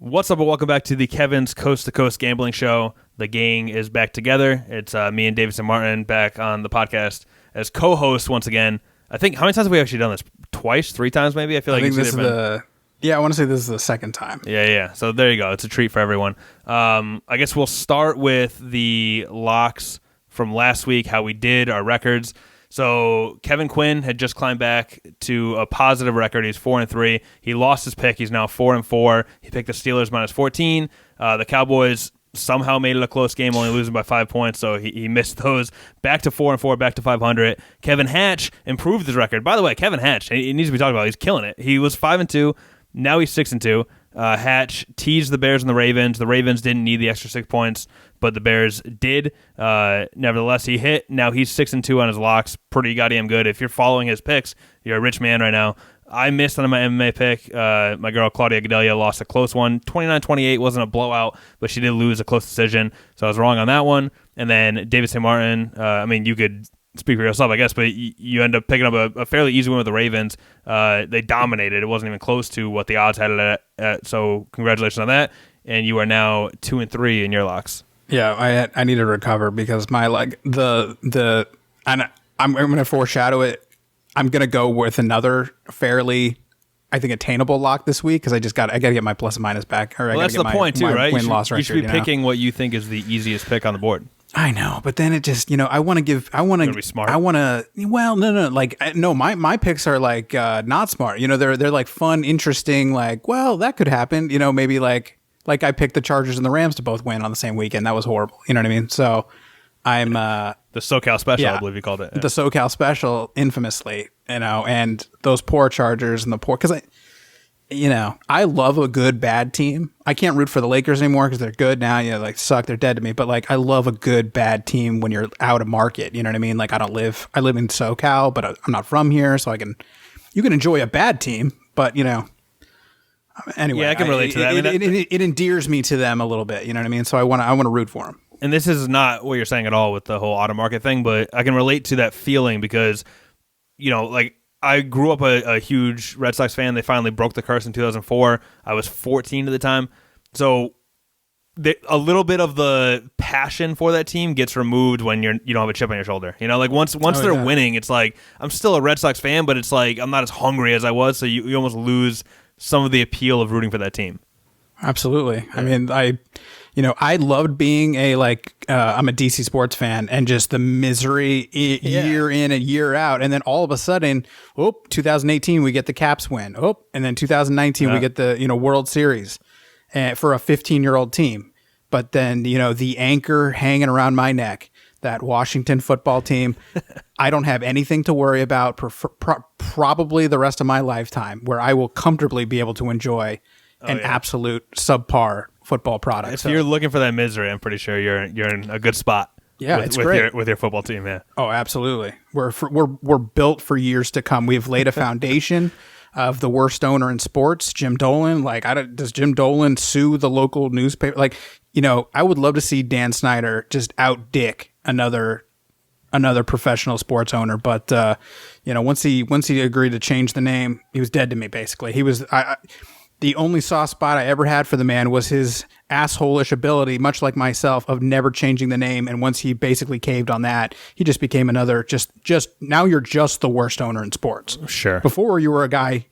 What's up, and welcome back to the Kevin's Coast to Coast Gambling Show. The gang is back together. It's me and Davidson Martin back on the podcast as co-hosts once again. I think, how many times have we actually done this? Twice? 3 times maybe? I feel like I think this is I want to say this is the second time. Yeah. So there you go. It's a treat for everyone. I guess we'll start with the locks from last week, how we did our records. So Kevin Quinn had just climbed back to a positive record. He's 4-3. He lost his pick. He's now 4-4. He picked the Steelers minus 14. The Cowboys somehow made it a close game, only losing by 5 points. So he missed those. Back to 4-4, back to 500. Kevin Hatch improved his record. By the way, Kevin Hatch, he needs to be talked about. He's killing it. He was 5-2. Now he's 6-2. Hatch teased the Bears and the Ravens. The Ravens didn't need the extra 6 points, but the Bears did. Nevertheless, he hit. Now he's 6-2 on his locks. Pretty goddamn good. If you're following his picks, you're a rich man right now. I missed on my MMA pick. My girl Claudia Gadelia lost a close one. 29-28 wasn't a blowout, but she did lose a close decision, so I was wrong on that one. And then David St. Martin, you could speak for yourself, I guess, but you end up picking up a fairly easy win with the Ravens. They dominated. It wasn't even close to what the odds had it at, so congratulations on that. And you are now 2-3 in your locks. Yeah, I need to recover because my and I'm going to foreshadow it. I'm going to go with another fairly, I think, attainable lock this week because I got to get my plus and minus back. Well, that's the point too, right? You should be picking what you think is the easiest pick on the board. I know, but then it just, I want to be smart. My picks are like not smart. They're like fun, interesting, like, well, that could happen. Maybe like I picked the Chargers and the Rams to both win on the same weekend. That was horrible. You know what I mean? So I'm the SoCal Special, I believe you called it. Yeah. The SoCal Special, infamously, and those poor Chargers and because I love a good bad team. I can't root for the Lakers anymore because they're good now. Suck, they're dead to me. But I love a good bad team when you're out of market. You know what I mean? I live in SoCal, but I'm not from here, so you can enjoy a bad team, but anyway. Yeah, I can relate to that. It endears me to them a little bit. You know what I mean? So I want to root for them. And this is not what you're saying at all with the whole out of market thing, but I can relate to that feeling because, I grew up a huge Red Sox fan. They finally broke the curse in 2004. I was 14 at the time. So a little bit of the passion for that team gets removed when you don't have a chip on your shoulder. Once they're winning, it's like I'm still a Red Sox fan, but it's like I'm not as hungry as I was. So you almost lose some of the appeal of rooting for that team. Absolutely. Yeah. I mean, I loved being I'm a DC sports fan and just the misery year in and year out. And then all of a sudden, 2018, we get the Caps win. And then 2019, we get the, World Series for a 15-year-old team. But then, the anchor hanging around my neck, that Washington football team, I don't have anything to worry about probably the rest of my lifetime where I will comfortably be able to enjoy an absolute subpar football product. If you're looking for that misery, I'm pretty sure you're in a good spot. Yeah, it's great with your football team. Yeah. Oh, absolutely. We're built for years to come. We've laid a foundation of the worst owner in sports, Jim Dolan. Does Jim Dolan sue the local newspaper? I would love to see Dan Snyder just out-dick another professional sports owner. But once he agreed to change the name, he was dead to me. Basically, he was. The only soft spot I ever had for the man was his asshole-ish ability, much like myself, of never changing the name. And once he basically caved on that, he just became another, just now you're just the worst owner in sports. Sure. Before you were a guy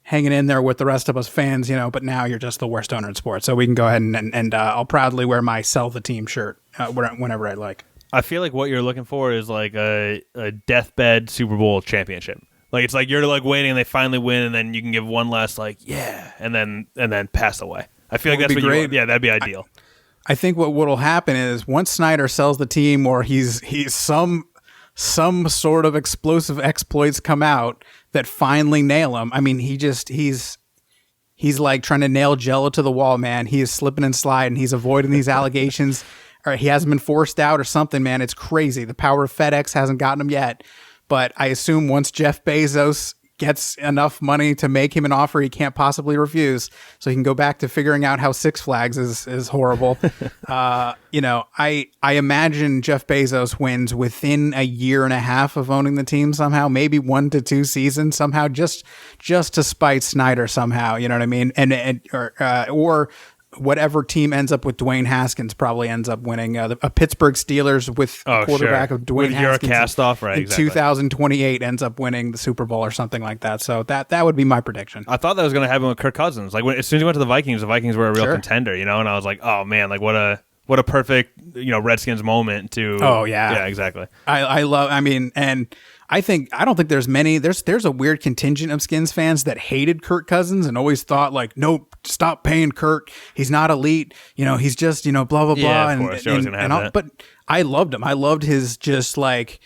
hanging in there with the rest of us fans, but now you're just the worst owner in sports. So we can go ahead and I'll proudly wear my sell the team shirt whenever I like. I feel like what you're looking for is like a deathbed Super Bowl championship. It's like you're waiting and they finally win and then you can give one last and then pass away. I feel like that's what you want. Yeah, that'd be ideal. I think what'll happen is once Snyder sells the team or he's some sort of explosive exploits come out that finally nail him. I mean, he's like trying to nail Jello to the wall, man. He is slipping and sliding. He's avoiding these allegations or he hasn't been forced out or something, man. It's crazy. The power of FedEx hasn't gotten him yet. But I assume once Jeff Bezos gets enough money to make him an offer he can't possibly refuse, so he can go back to figuring out how Six Flags is horrible. I imagine Jeff Bezos wins within a year and a half of owning the team somehow, maybe 1 to 2 seasons somehow, just to spite Snyder somehow. You know what I mean? Or whatever team ends up with Dwayne Haskins probably ends up winning. A Pittsburgh Steelers with a quarterback of Dwayne Haskins cast-off, right? In exactly. 2028 ends up winning the Super Bowl or something like that. So that would be my prediction. I thought that was going to happen with Kirk Cousins. Like as soon as he went to the Vikings were a real contender, and I was like, oh man, like what a perfect Redskins moment to. Oh yeah, yeah, exactly. I don't think there's many. There's a weird contingent of Skins fans that hated Kirk Cousins and always thought like, nope, stop paying Kirk. He's not elite. He's just blah blah blah. Yeah, of course. You're always gonna have that. But I loved him. I loved his just like.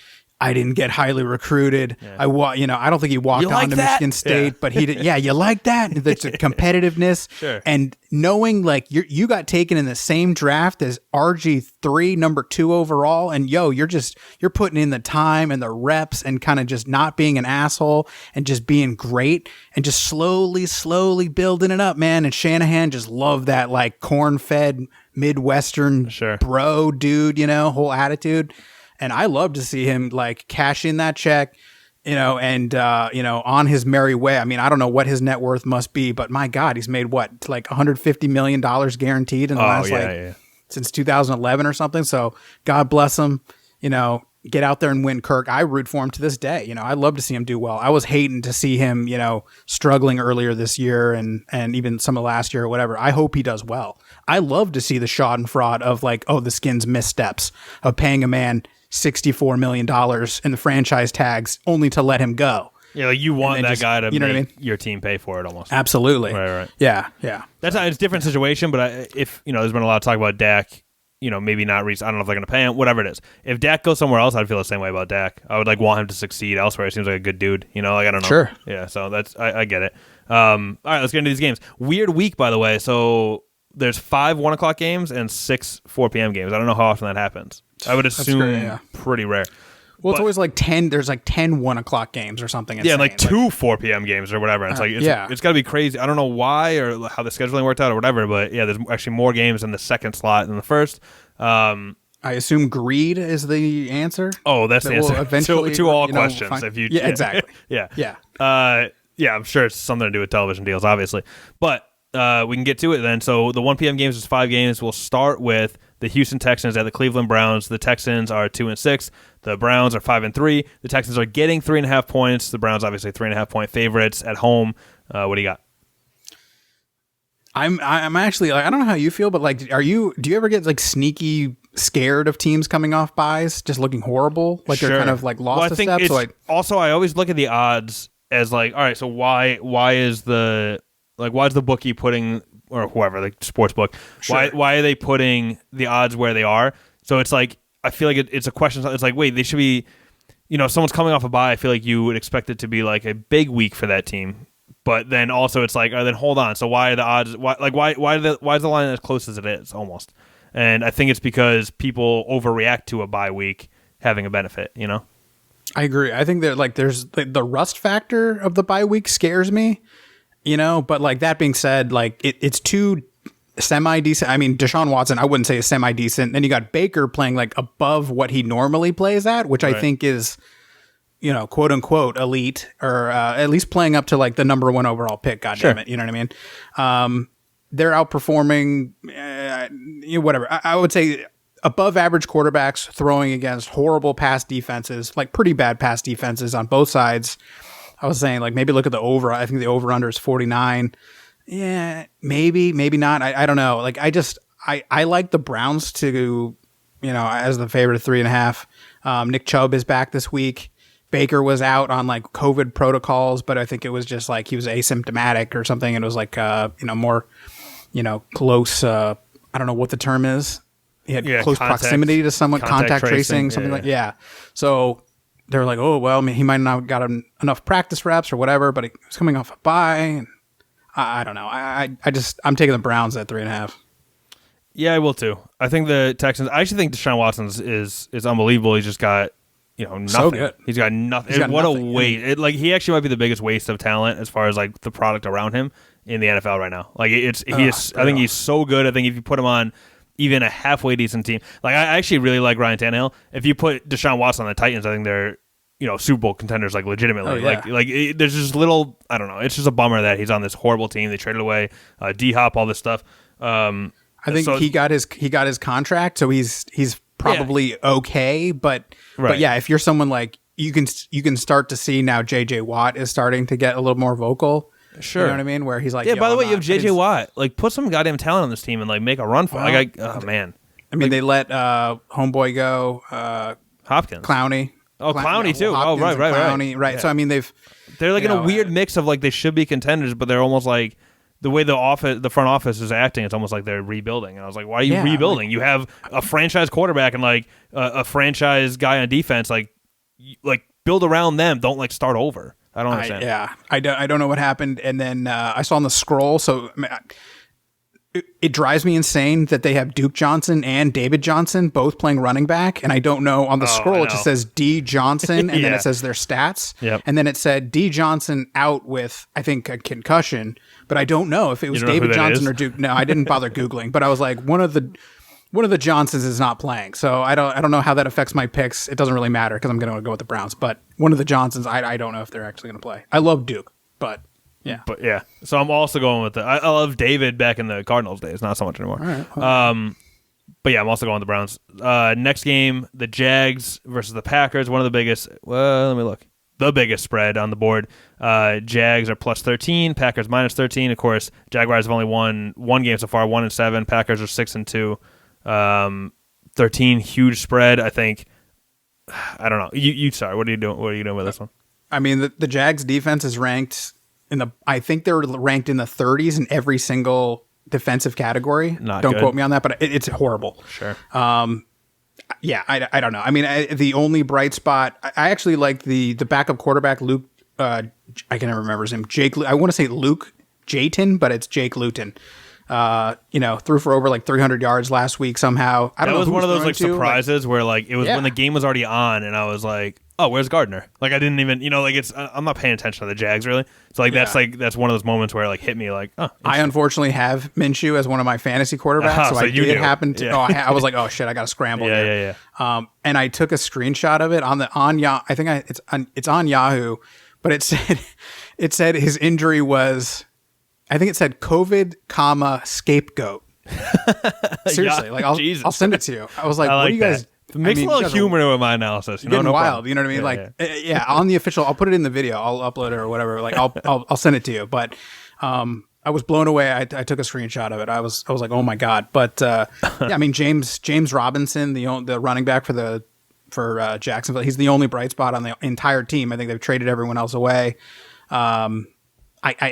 I didn't get highly recruited. Yeah. I don't think he walked on to Michigan State, but he did. Yeah, you like that? There's a competitiveness. Sure. And knowing like you got taken in the same draft as RG3, number 2 overall, and you're putting in the time and the reps and kind of just not being an asshole and just being great and just slowly building it up, man. And Shanahan just loved that like corn-fed Midwestern bro dude, whole attitude. And I love to see him like cash in that check, and on his merry way. I mean, I don't know what his net worth must be, but my God, he's made what, like $150 million guaranteed in the last since 2011 or something. So God bless him, get out there and win, Kirk. I root for him to this day. I'd love to see him do well. I was hating to see him, struggling earlier this year and even some of last year or whatever. I hope he does well. I love to see the schadenfreude of like, the Skins missteps of paying a man $64 million in the franchise tags only to let him go. Yeah, like you want that guy to make your team pay for it almost. Absolutely. Right. Yeah. That's it's a different situation, but if there's been a lot of talk about Dak, maybe not I don't know if they're going to pay him, whatever it is. If Dak goes somewhere else, I'd feel the same way about Dak. I would like want him to succeed elsewhere. He seems like a good dude, like I don't know. Sure. Yeah, so that's I get it. All right, let's get into these games. Weird week, by the way. So there's 5 1:00 games and 6 4 p.m. games. I don't know how often that happens. I would assume pretty rare. Well, it's always like 10. There's like 10 1:00 games or something. Insane. Yeah, like 2 4 p.m. games or whatever. And it's got to be crazy. I don't know why or how the scheduling worked out or whatever, but yeah, there's actually more games in the second slot than the first. I assume greed is the answer. Oh, that's the answer eventually, to all questions. If you, exactly. Yeah. I'm sure it's something to do with television deals, obviously. But we can get to it then. So the 1 p.m. games is 5 games. We'll start with the Houston Texans at the Cleveland Browns. The Texans are 2-6. The Browns are 5-3. The Texans are getting 3.5 points. The Browns obviously 3.5 point favorites at home. What do you got? I'm actually like, I don't know how you feel, but like, do you ever get like sneaky scared of teams coming off buys, just looking horrible, like they're kind of like lost a step? So also I always look at the odds as like, all right, so why is the bookie putting, or whoever, like sports book, why are they putting the odds where they are? So it's like, I feel like it's a question. It's like, wait, they should be, if someone's coming off a bye, I feel like you would expect it to be like a big week for that team. But then also it's like, then hold on. So why are the odds? Why is the line as close as it is almost? And I think it's because people overreact to a bye week having a benefit. I agree. I think that like there's the rust factor of the bye week scares me. But like that being said, like it's too semi-decent. I mean, Deshaun Watson, I wouldn't say is semi-decent. Then you got Baker playing like above what he normally plays at, which I think is, quote unquote elite, or at least playing up to like the number 1 overall pick. God damn it. You know what I mean? They're outperforming, whatever. I would say above average quarterbacks throwing against horrible pass defenses, like pretty bad pass defenses on both sides. I was saying, like, maybe look at the over. I think the over-under is 49. Yeah, maybe not. I don't know. Like, I like the Browns to, as the favorite of 3.5. Nick Chubb is back this week. Baker was out on, like, COVID protocols, but I think it was just, like, he was asymptomatic or something. It was, like, more, close, I don't know what the term is. He had close proximity to someone, contact tracing, something like that. Yeah. So they're like, oh, well, I mean, he might not have got enough practice reps or whatever, but he was coming off a bye. And I don't know. I'm taking the Browns at 3.5. Yeah, I will too. I think the Texans, I actually think Deshaun Watson is unbelievable. He's just got nothing. So good. He's got nothing. He's got What nothing. a waste! He actually might be the biggest waste of talent as far as like the product around him in the NFL right now. Like he is. I think he's so good. I think if you put him on even a halfway decent team, like I actually really like Ryan Tannehill. If you put Deshaun Watson on the Titans, I think they're Super Bowl contenders, like legitimately. Oh, yeah. There's just little. I don't know. It's just a bummer that he's on this horrible team. They traded away D-Hop, all this stuff. I think he got his contract, so he's probably okay. But yeah, if you're someone like you can start to see now JJ Watt is starting to get a little more vocal. Sure, you know what I mean? Where he's like, by the way, you have JJ Watt. Like, put some goddamn talent on this team and like make a run for it. Oh man. I mean, they let homeboy go. Hopkins, Clowney. Oh, Clowney too. Hopkins Right. Clowney, right. Yeah. So I mean, they're like in a weird mix of like they should be contenders, but they're almost like the way the front office is acting. It's almost like they're rebuilding. And I was like, why are you rebuilding? You have a franchise quarterback and like a franchise guy on defense. Like build around them. Don't like start over. I don't understand. I don't know what happened. And then I saw on the scroll. So it drives me insane that they have Duke Johnson and David Johnson both playing running back. And I don't know, on the scroll, it just says D Johnson and then it says their stats. Yep. And then it said D Johnson out with, I think, a concussion. But I don't know if it was David Johnson or Duke. No, I didn't bother Googling. But I was like, one of the Johnsons is not playing. So I don't know how that affects my picks. It doesn't really matter because I'm going to go with the Browns. But one of the Johnsons, I don't know if they're actually going to play. I love Duke, but... Yeah, but yeah. So I'm also going with I love David back in the Cardinals days, not so much anymore. All right. But yeah, I'm also going with the Browns. Next game, the Jags versus the Packers. One of the biggest. Well, let me look. The biggest spread on the board. Jags are plus 13. Packers minus 13. Of course, Jaguars have only won one game so far, 1-7. Packers are 6-2. 13, huge spread. I think. I don't know. You sorry. What are you doing? What are you doing with this one? I mean, the Jags defense is ranked. I think they're ranked in the 30s in every single defensive category. Don't quote me on that, but it's horrible. Sure. Yeah, I don't know. I mean, the only bright spot, I actually like the backup quarterback, Luke. I can never remember his name. I want to say Luke Jayton, but it's Jake Luton. Threw for over like 300 yards last week somehow. I don't know. That was one of those like surprises where like it was when the game was already on, and I was like, oh, where's Gardner? Like I didn't even, I'm not paying attention to the Jags really. So like that's one of those moments where it like hit me like, oh. I unfortunately have Minshew as one of my fantasy quarterbacks, so I did happen to. Yeah. I was like, oh shit, I got to scramble. Yeah. And I took a screenshot of it I think it's on Yahoo, but it said his injury was, I think it said COVID, scapegoat. Seriously, like I'll send it to you. I was like, what do you guys? It makes a little humor with my analysis. Getting wild, you know what I mean? Yeah, on the official, I'll put it in the video. I'll upload it or whatever. Like I'll send it to you. But I was blown away. I took a screenshot of it. I was like, oh my god. But yeah, I mean James Robinson, the running back for Jacksonville, he's the only bright spot on the entire team. I think they've traded everyone else away. I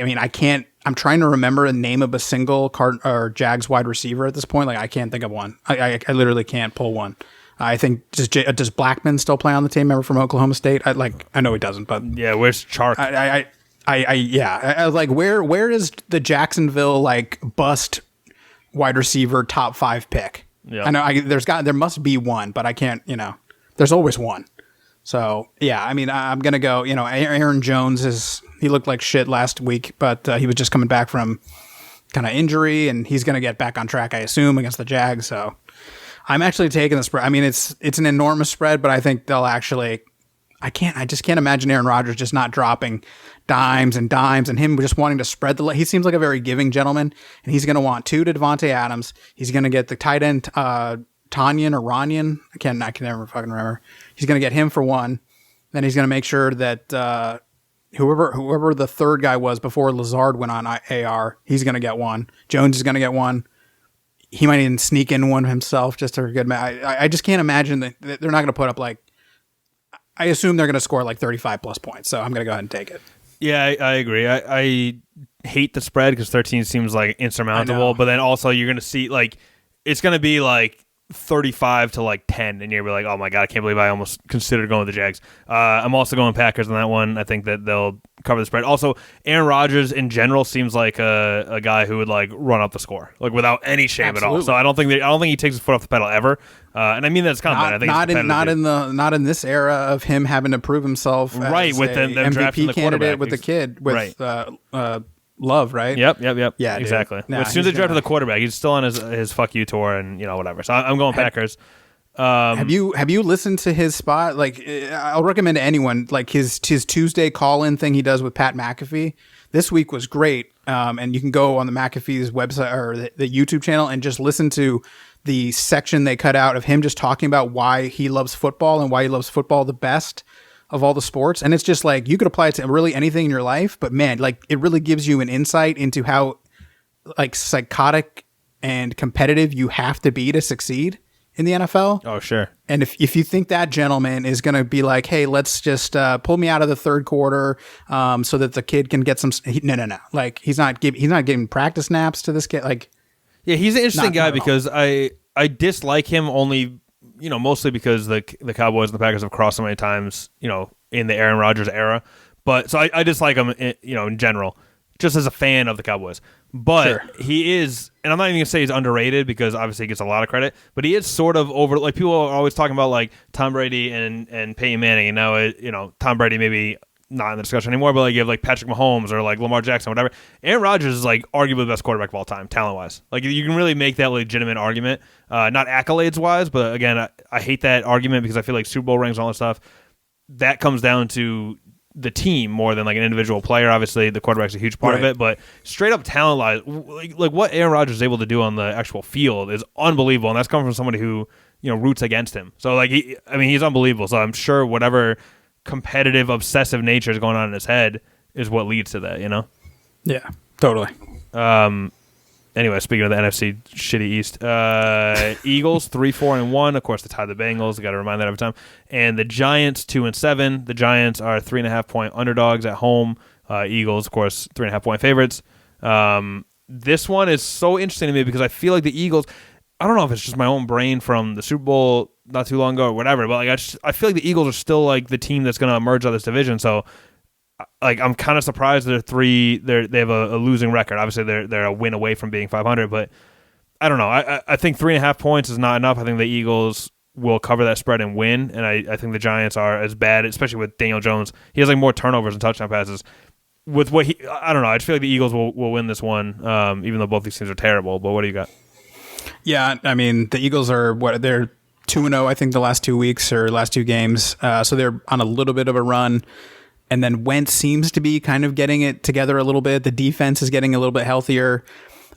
mean, I can't. I'm trying to remember the name of a single or Jags wide receiver at this point. Like I can't think of one. I literally can't pull one. I think does Blackman still play on the team? Remember from Oklahoma State? I know he doesn't, but yeah, where's Chark? I was like, where is the Jacksonville like bust wide receiver top 5 pick? Yeah. I know there must be one, but I can't. There's always one. So yeah, I mean, I'm gonna go. Aaron Jones he looked like shit last week, but he was just coming back from kind of injury, and he's gonna get back on track, I assume, against the Jags. So I'm actually taking the spread. I mean, it's an enormous spread, but I think they'll actually. I just can't imagine Aaron Rodgers just not dropping dimes and him just wanting to spread he seems like a very giving gentleman, and he's going to want 2 to Devontae Adams. He's going to get the tight end Tanyan or Runyan. I can never fucking remember. He's going to get him for 1. Then he's going to make sure that whoever the third guy was before Lazard went on AR, he's going to get 1. Jones is going to get 1. He might even sneak in one himself just to a good match. I just can't imagine that they're not going to put up like. I assume they're going to score like 35 plus points, so I'm going to go ahead and take it. Yeah, I agree. I hate the spread because 13 seems like insurmountable, but then also you're going to see like it's going to be like 35 to like 10, and you're like, oh my god, I can't believe I almost considered going with the Jags. I'm also going Packers on that one. I think that they'll cover the spread. Also, Aaron Rodgers in general seems like a guy who would like run up the score like without any shame at all. So I don't think he takes his foot off the pedal ever. And I mean that's compliment. I think not in this era of him having to prove himself right as with them drafting MVP the candidate with the kid with right. Love, right? Yep. Yeah, exactly. Nah, as soon as they drafted the quarterback, he's still on his fuck you tour and whatever. So I'm going Packers. Have you listened to his spot? Like, I'll recommend to anyone like his Tuesday call-in thing he does with Pat McAfee. This week was great, and you can go on the McAfee's website or the YouTube channel and just listen to the section they cut out of him just talking about why he loves football and why he loves football the best of all the sports. And it's just like you could apply it to really anything in your life, but man, like it really gives you an insight into how like psychotic and competitive you have to be to succeed in the NFL. Oh, sure. And if you think that gentleman is going to be like, hey, let's just pull me out of the third quarter so that the kid can get some. No. Like he's not giving practice snaps to this kid. Like, yeah, he's an interesting guy because I dislike him only, mostly because the Cowboys and the Packers have crossed so many times, in the Aaron Rodgers era. But so I dislike him, in general, just as a fan of the Cowboys. But sure. He is, and I'm not even going to say he's underrated because obviously he gets a lot of credit, but he is sort of over, like people are always talking about like Tom Brady and Peyton Manning, and now Tom Brady maybe not in the discussion anymore, but like you have like Patrick Mahomes or like Lamar Jackson, whatever. Aaron Rodgers is like arguably the best quarterback of all time, talent-wise. Like you can really make that legitimate argument, not accolades-wise, but again, I hate that argument because I feel like Super Bowl rings and all that stuff, that comes down to the team more than like an individual player. Obviously, the quarterback's a huge part of it, but straight up talent-wise, like what Aaron Rodgers is able to do on the actual field is unbelievable, and that's coming from somebody who roots against him. So like he's unbelievable. So I'm sure whatever competitive, obsessive nature is going on in his head is what leads to that. Yeah, totally. Anyway, speaking of the NFC shitty East, Eagles 3-4-1. Of course, they tied the Bengals. I got to remind that every time. And the Giants 2-7. The Giants are 3.5-point underdogs at home. Eagles, of course, 3.5-point favorites. This one is so interesting to me because I feel like the Eagles. I don't know if it's just my own brain from the Super Bowl not too long ago or whatever, but like I feel like the Eagles are still like the team that's going to emerge out of this division. So like I'm kind of surprised they have a losing record. Obviously they're a win away from being 500, but I don't know. I think 3.5 points is not enough. I think the Eagles will cover that spread and win, and I think the Giants are as bad, especially with Daniel Jones. He has like more turnovers and touchdown passes. With what I don't know. I just feel like the Eagles will win this one, even though both these teams are terrible. But what do you got? Yeah, I mean the Eagles are they're 2-0. I think the last 2 weeks or last 2 games, so they're on a little bit of a run. And then Wentz seems to be kind of getting it together a little bit. The defense is getting a little bit healthier.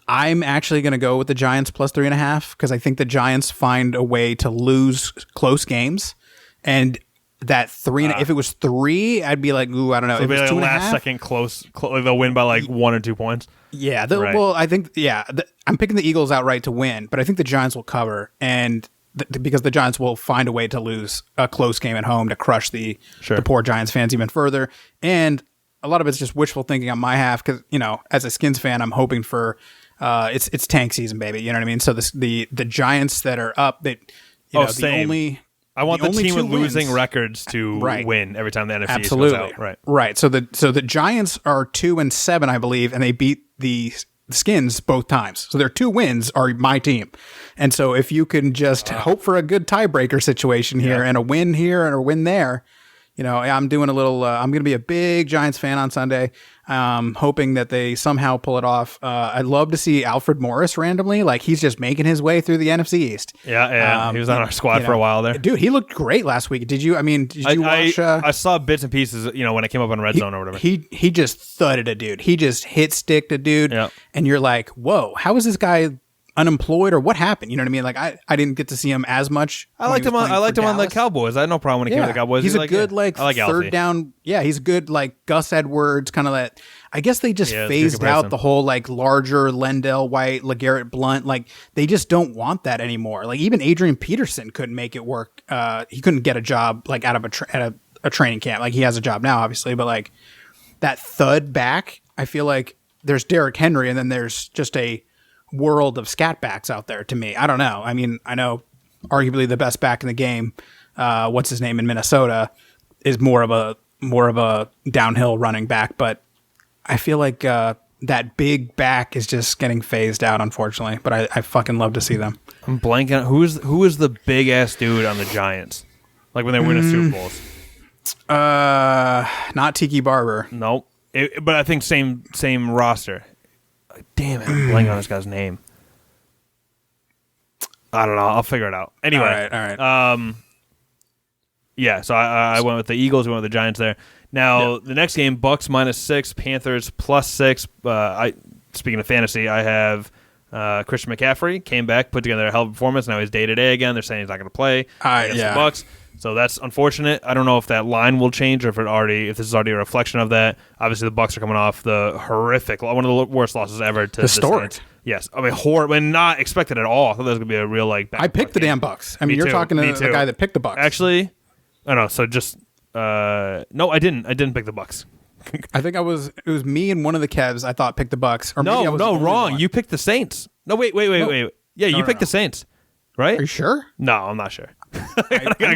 I'm actually going to go with the Giants plus 3.5 because I think the Giants find a way to lose close games. And that if it was 3, I'd be like, ooh, I don't know. So if it was like 2.5, last second close, they'll win by like 1 or 2 points. Yeah. Well, I think I'm picking the Eagles outright to win, but I think the Giants will cover and. Because the Giants will find a way to lose a close game at home to crush the poor Giants fans even further. And a lot of it's just wishful thinking on my half because, as a Skins fan, I'm hoping for it's tank season, baby. You know what I mean? So the Giants that are up, I want the team with losing records to win every time the NFC East goes out. Right. So the Giants are 2-7, I believe, and they beat the Skins both times. So their 2 wins are my team. And so if you can just hope for a good tiebreaker situation here and a win here and a win there, I'm doing a little, I'm going to be a big Giants fan on Sunday, hoping that they somehow pull it off. I'd love to see Alfred Morris randomly. Like he's just making his way through the NFC East. Yeah. He was on our squad for a while there. Dude, he looked great last week. Did you watch? I saw bits and pieces, when it came up on Red Zone or whatever. He just thudded a dude. He just hit sticked a dude. Yep. And you're like, whoa, how is this guy unemployed or what happened? You know what I mean? Like I didn't get to see him as much. I liked him on the Cowboys. I had no problem when he came to the Cowboys. He's a good third Alfie. down. Yeah, he's good like Gus Edwards, kind of that. I guess they just phased out the whole like larger Lendell White, LeGarrette Blount. Like they just don't want that anymore. Like even Adrian Peterson couldn't make it work. He couldn't get a job like out of a training camp. Like he has a job now, obviously, but like that thud back, I feel like there's Derrick Henry and then there's just a world of scat backs out there to me. I don't know. I mean, I know arguably the best back in the game, what's his name in Minnesota, is more of a downhill running back. But I feel like that big back is just getting phased out, unfortunately. But I fucking love to see them. I'm blanking on who is the big ass dude on the Giants, like when they win a Super Bowls. Not Tiki Barber. Nope. But I think same roster. Damn it, I'm blanking on this guy's name. I don't know. I'll figure it out. Anyway. All right. Yeah, so I went with the Eagles. We went with the Giants there. Now, The next game, Bucks -6, Panthers +6. Speaking of fantasy, I have Christian McCaffrey came back, put together a hell of a performance. Now he's day-to-day again. They're saying he's not going to play against the Bucks. So that's unfortunate. I don't know if that line will change or if this is already a reflection of that. Obviously, the Bucks are coming off the horrific, one of the worst losses ever to historic. The Saints. Yes, I mean horrible, and not expected at all. I thought that was going to be a real I picked the damn Bucks. I mean, you're talking to the guy that picked the Bucks. Actually, I know. So just no, I didn't. I didn't pick the Bucks. I think it was me and one of the Kevs. I thought picked the Bucks. Or no, wrong. One. You picked the Saints. No, wait. Yeah, you picked the Saints, right? Are you sure? No, I'm not sure. I gotta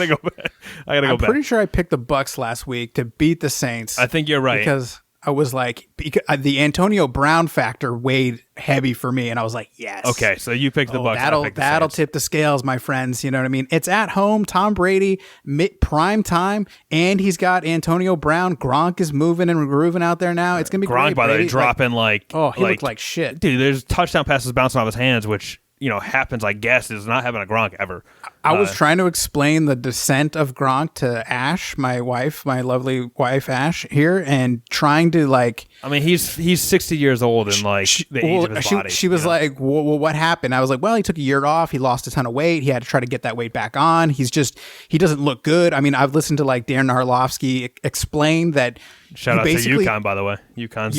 go back. I'm pretty sure I picked the Bucks last week to beat the Saints. I think you're right because I was like, the Antonio Brown factor weighed heavy for me, and I was like, yes. Okay, so you picked the Bucks. That'll tip the scales, my friends. You know what I mean? It's at home, Tom Brady, prime time, and he's got Antonio Brown. Gronk is moving and grooving out there now. It's gonna be Gronk, great. by the way, dropping he looked like shit, dude. There's touchdown passes bouncing off his hands, which happens. I guess is not having a Gronk ever. I was trying to explain the descent of Gronk to Ash, my lovely wife Ash here, and trying to I mean, he's 60 years old and the age of his body. She was like, well, what happened? I was like, well, he took a year off. He lost a ton of weight. He had to try to get that weight back on. He doesn't look good. I mean, I've listened to Darren Arlovsky explain that. Shout out to UConn, by the way. UConn's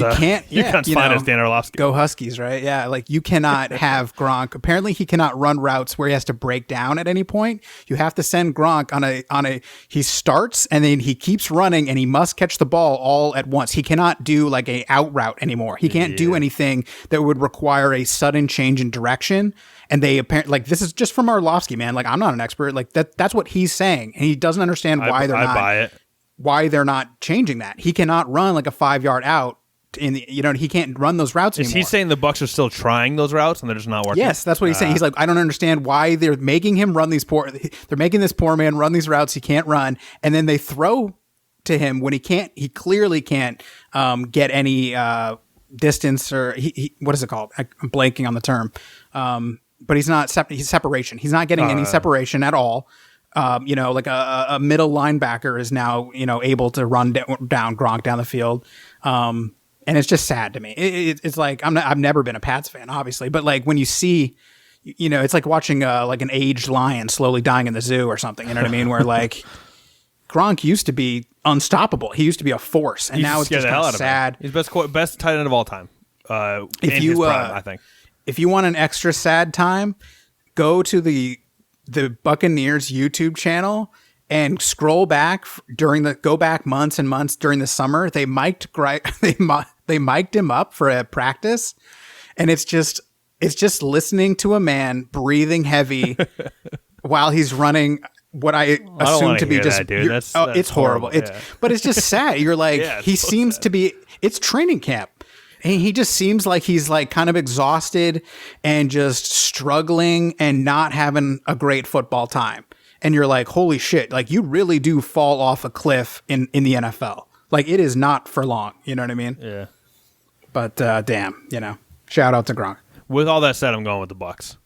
finest, Dan Orlovsky. Go Huskies, right? Yeah, you cannot have Gronk. Apparently, he cannot run routes where he has to break down at any point. You have to send Gronk on a. He starts and then he keeps running and he must catch the ball all at once. He cannot do a out route anymore. He can't do anything that would require a sudden change in direction. And they apparently this is just from Arlovsky, man. I'm not an expert. That's what he's saying, and he doesn't understand why they're not. I buy it. Why they're not changing that. He cannot run a 5-yard out he can't run those routes anymore. Is he saying the Bucks are still trying those routes and they're just not working? Yes, that's what he's saying. He's like, I don't understand why they're making him run they're making this poor man run these routes he can't run, and then they throw to him when he clearly can't get any distance or what is it called? I'm blanking on the term. But he's not he's separation. He's not getting any separation at all. A middle linebacker is now, able to run down Gronk down the field. And it's just sad to me. It's I've never been a Pats fan, obviously, but when you see, it's like watching an aged lion slowly dying in the zoo or something. You know what I mean? Where Gronk used to be unstoppable. He used to be a force, and now it's just kind of sad. He's best tight end of all time. In his prime, I think. If you want an extra sad time, go to the Buccaneers YouTube channel and scroll back go back months and months during the summer. They mic'd him up for a practice, and it's just listening to a man breathing heavy while he's running what I assume to be just that's it's horrible. But it's just sad. You're he seems to be. It's training camp. And he just seems like he's kind of exhausted and just struggling and not having a great football time. And you're like, holy shit, you really do fall off a cliff in the NFL. It is not for long. You know what I mean? Yeah. But damn, shout out to Gronk. With all that said, I'm going with the Bucks.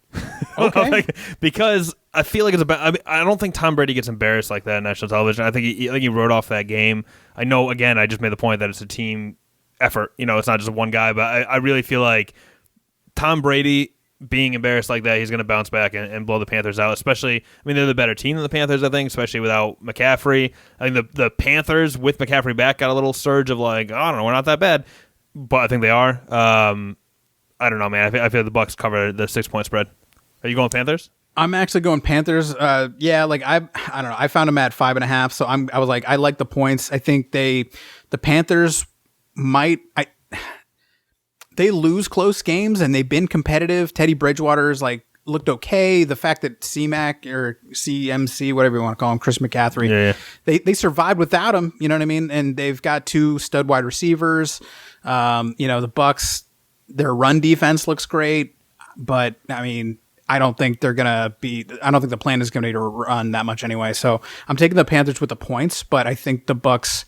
Okay. Because I feel like it's about. I don't think Tom Brady gets embarrassed like that on national television. I think he wrote off that game. I know. Again, I just made the point that it's a team effort. It's not just one guy, but I really feel like Tom Brady being embarrassed like that, he's going to bounce back and blow the Panthers out. Especially, they're the better team than the Panthers, I think, especially without McCaffrey. I think the Panthers with McCaffrey back got a little surge of I don't know, we're not that bad, but I think they are. I don't know, man. I feel the Bucks cover the 6-point spread. Are you going Panthers? I'm actually going Panthers. I don't know. I found them at 5.5, so I was I like the points. I think the Panthers they lose close games and they've been competitive. Teddy Bridgewater's looked okay. The fact that CMAC or CMC, whatever you want to call him, Chris McCaffrey, they survived without him. You know what I mean? And they've got 2 stud wide receivers. The Bucks, their run defense looks great, but I mean, I don't think the plan is going to be to run that much anyway. So I'm taking the Panthers with the points, but I think the Bucks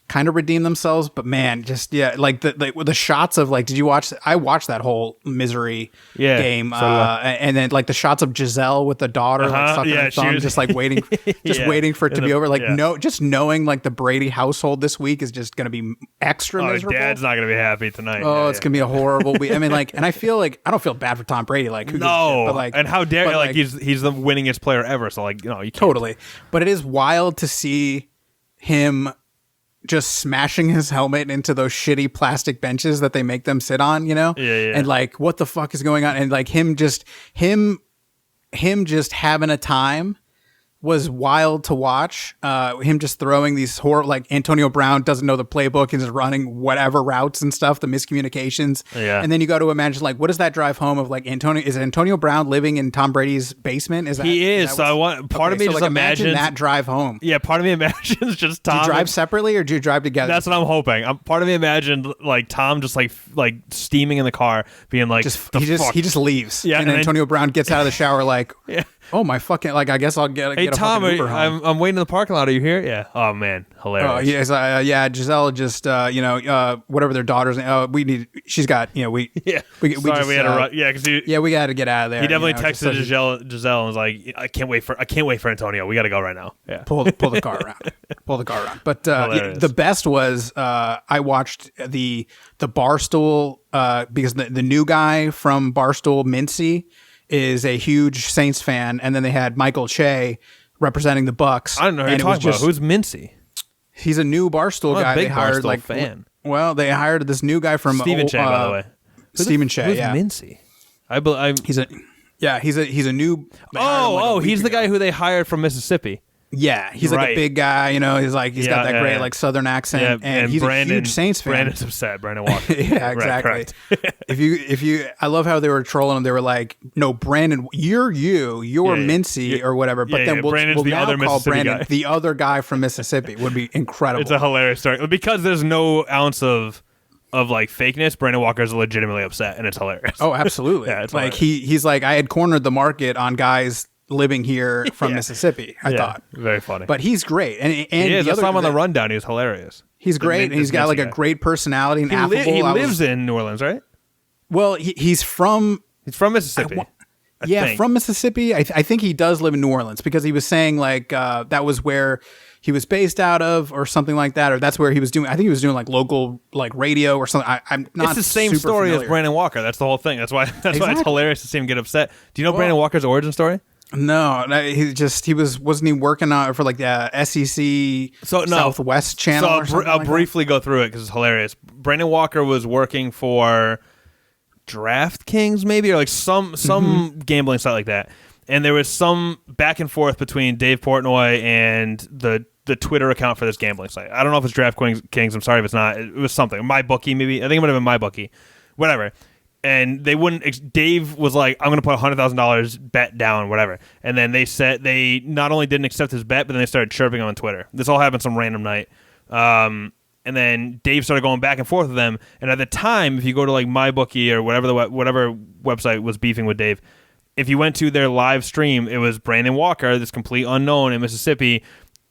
kind of redeem themselves. But man, just like the shots of like, did you watch? I watched that whole misery game, and then like the shots of Giselle with the daughter, like sucking her thumb, just like waiting, waiting for it to be over. Like just knowing like the Brady household this week is just going to be extra miserable. Dad's not going to be happy tonight. Oh, it's going to be a horrible week. I mean, like, and I feel like I don't feel bad for Tom Brady. Like, who gives a shit? But like, and how dare like he's the winningest player ever. So like, you can't. Totally. But it is wild to see him just smashing his helmet into those shitty plastic benches that they make them sit on, and like, what the fuck is going on? And like him just having a time was wild to watch. Him just throwing these like Antonio Brown doesn't know the playbook and is running whatever routes and stuff, the miscommunications. Yeah. And then you got to imagine like, what does that drive home of like is Antonio Brown living in Tom Brady's basement? He is. So I want part of me just imagine that drive home. Yeah. Part of me imagines just Tom. Do you drive separately or do you drive together? That's what I'm hoping. Part of me imagined like Tom just like steaming in the car being like, he just leaves. Yeah. And Antonio Brown gets out of the shower like, oh my fucking, like, I guess I'll get a Tom, fucking Uber home. I'm waiting in the parking lot. Are you here? Yeah. Oh man, hilarious. Oh yes, Giselle just whatever their daughter's name. She's got we had to run. Yeah, because we got to get out of there. He definitely texted Giselle and was like, I can't wait for Antonio. We got to go right now. Yeah. Pull the car around. But the best was I watched the Barstool because the new guy from Barstool, Mincy, is a huge Saints fan, and then they had Michael Che representing the Bucks. I don't know who you're talking about. Who's Mincy? He's a new Barstool guy. Big they hired Barstool fan. Well, they hired this new guy from Stephen Che, by the way. Stephen Che. Who's Mincy? He's a new. He's the guy who they hired from Mississippi. Yeah, he's like a big guy, he's got that great like Southern accent, and he's a huge Saints fan. Brandon's upset, Brandon Walker. Yeah, exactly. If you, I love how they were trolling him. They were like, "No, Brandon, you're Mincy or whatever." But then we'll the now other call Brandon guy. the other guy from Mississippi. Would be incredible. It's a hilarious story because there's no ounce of like fakeness. Brandon Walker's legitimately upset, and it's hilarious. Oh, absolutely. Yeah, it's like he's like, I had cornered the market on guys living here from Mississippi. I thought very funny, but he's great, and he is. I saw him on the rundown. He was hilarious. He's great, and he's got like a great personality and affable. He lives in New Orleans, right? Well, he's from Mississippi. From Mississippi. I think he does live in New Orleans because he was saying like that was where he was based out of, or something like that, or that's where he was doing. I think he was doing like local like radio or something. I'm not. It's the same story familiar. as Brandon Walker. That's the whole thing. That's why it's hilarious to see him get upset. Do you know Brandon Walker's origin story? No, wasn't he working on for like the SEC Southwest channel? So I'll briefly go through it because it's hilarious. Brandon Walker was working for DraftKings maybe, or like some gambling site like that, and there was some back and forth between Dave Portnoy and the Twitter account for this gambling site. I don't know if it's DraftKings. I'm sorry if it's not. It was something. MyBookie maybe. I think it might have been MyBookie. Whatever. And they wouldn't. Dave was like, "I'm going to put $100,000 bet down, whatever." And then they said they not only didn't accept his bet, but then they started chirping him on Twitter. This all happened some random night. And then Dave started going back and forth with them. And at the time, if you go to like MyBookie or whatever website was beefing with Dave, if you went to their live stream, it was Brandon Walker, this complete unknown in Mississippi,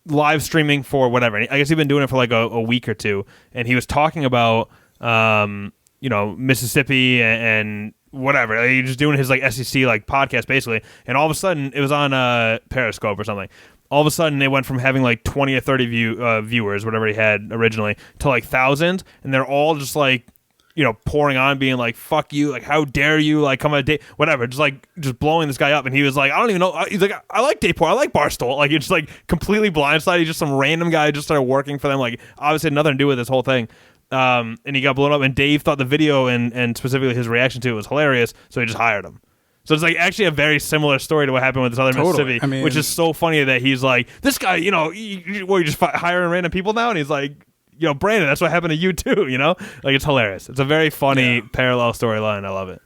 live streaming for whatever. And I guess he'd been doing it for like a week or two, and he was talking about Mississippi and whatever. He was just doing his like SEC like podcast basically, and all of a sudden it was on Periscope or something. All of a sudden they went from having like 20 or 30 viewers, whatever he had originally, to like thousands, and they're all just like pouring on, being like, "Fuck you! Like, how dare you! Like, come on a date, whatever." Just blowing this guy up, and he was like, "I don't even know." He's like, "I like Dayport. I like Barstool." Like, it's like completely blindsided. He's just some random guy who just started working for them. Like, obviously had nothing to do with this whole thing. And he got blown up, and Dave thought the video and specifically his reaction to it was hilarious, so he just hired him. So it's like actually a very similar story to what happened with this other Mississippi, which is so funny that he's like, this guy, you're just hiring random people now, and he's like, Brandon, that's what happened to you too, Like, it's hilarious. It's a very funny parallel storyline. I love it.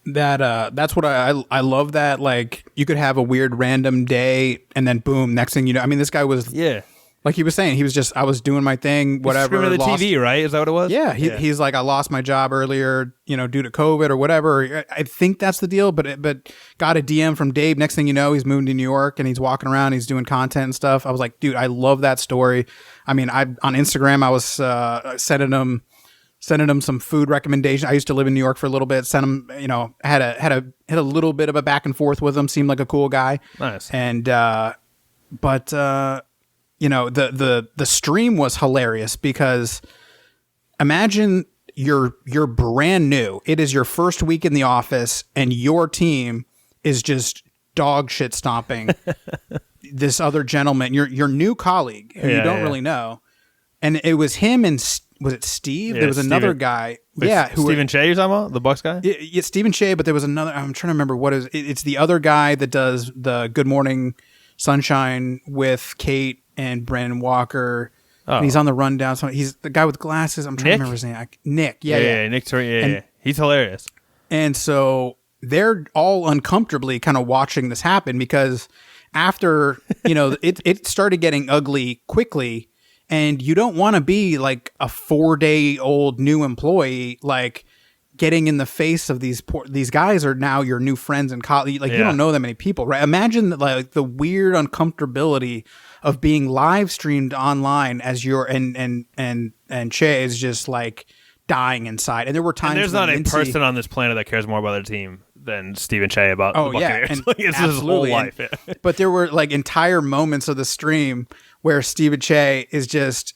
That's what I love. That like you could have a weird random day and then boom, next thing you know, I mean, this guy was like he was saying, he was just, I was doing my thing, whatever. Screaming at the TV, right? Is that what it was? Yeah, he's like, I lost my job earlier, due to COVID or whatever. I think that's the deal. But got a DM from Dave. Next thing you know, he's moving to New York and he's walking around. He's doing content and stuff. I was like, dude, I love that story. I mean, on Instagram, I was sending him some food recommendations. I used to live in New York for a little bit. Sent him, had a little bit of a back and forth with him. Seemed like a cool guy. Nice. And the stream was hilarious because imagine you're brand new. It is your first week in the office and your team is just dog shit stomping this other gentleman, your new colleague who you don't really know. And it was him and was it Steve? There was another guy. Stephen Shea you're talking about? The Bucks guy? It's Stephen Shea, but there was another. I'm trying to remember what is. It's the other guy that does the Good Morning Sunshine with Kate and Brandon Walker. Oh. And he's on the rundown. So he's the guy with glasses. I'm trying to remember his name. Nick. Yeah. Nick. Yeah. He's hilarious. And so they're all uncomfortably kind of watching this happen because after, it started getting ugly quickly. And you don't want to be like a 4-day-old new employee, like getting in the face of these guys are now your new friends and colleagues. Like you don't know that many people, right? Imagine like the weird uncomfortability of being live streamed online as your and Che is just like dying inside. And there were times there's not a person on this planet that cares more about their team than Stephen Che about the Buccaneers. And it's his whole life. But there were like entire moments of the stream where Stephen Che is just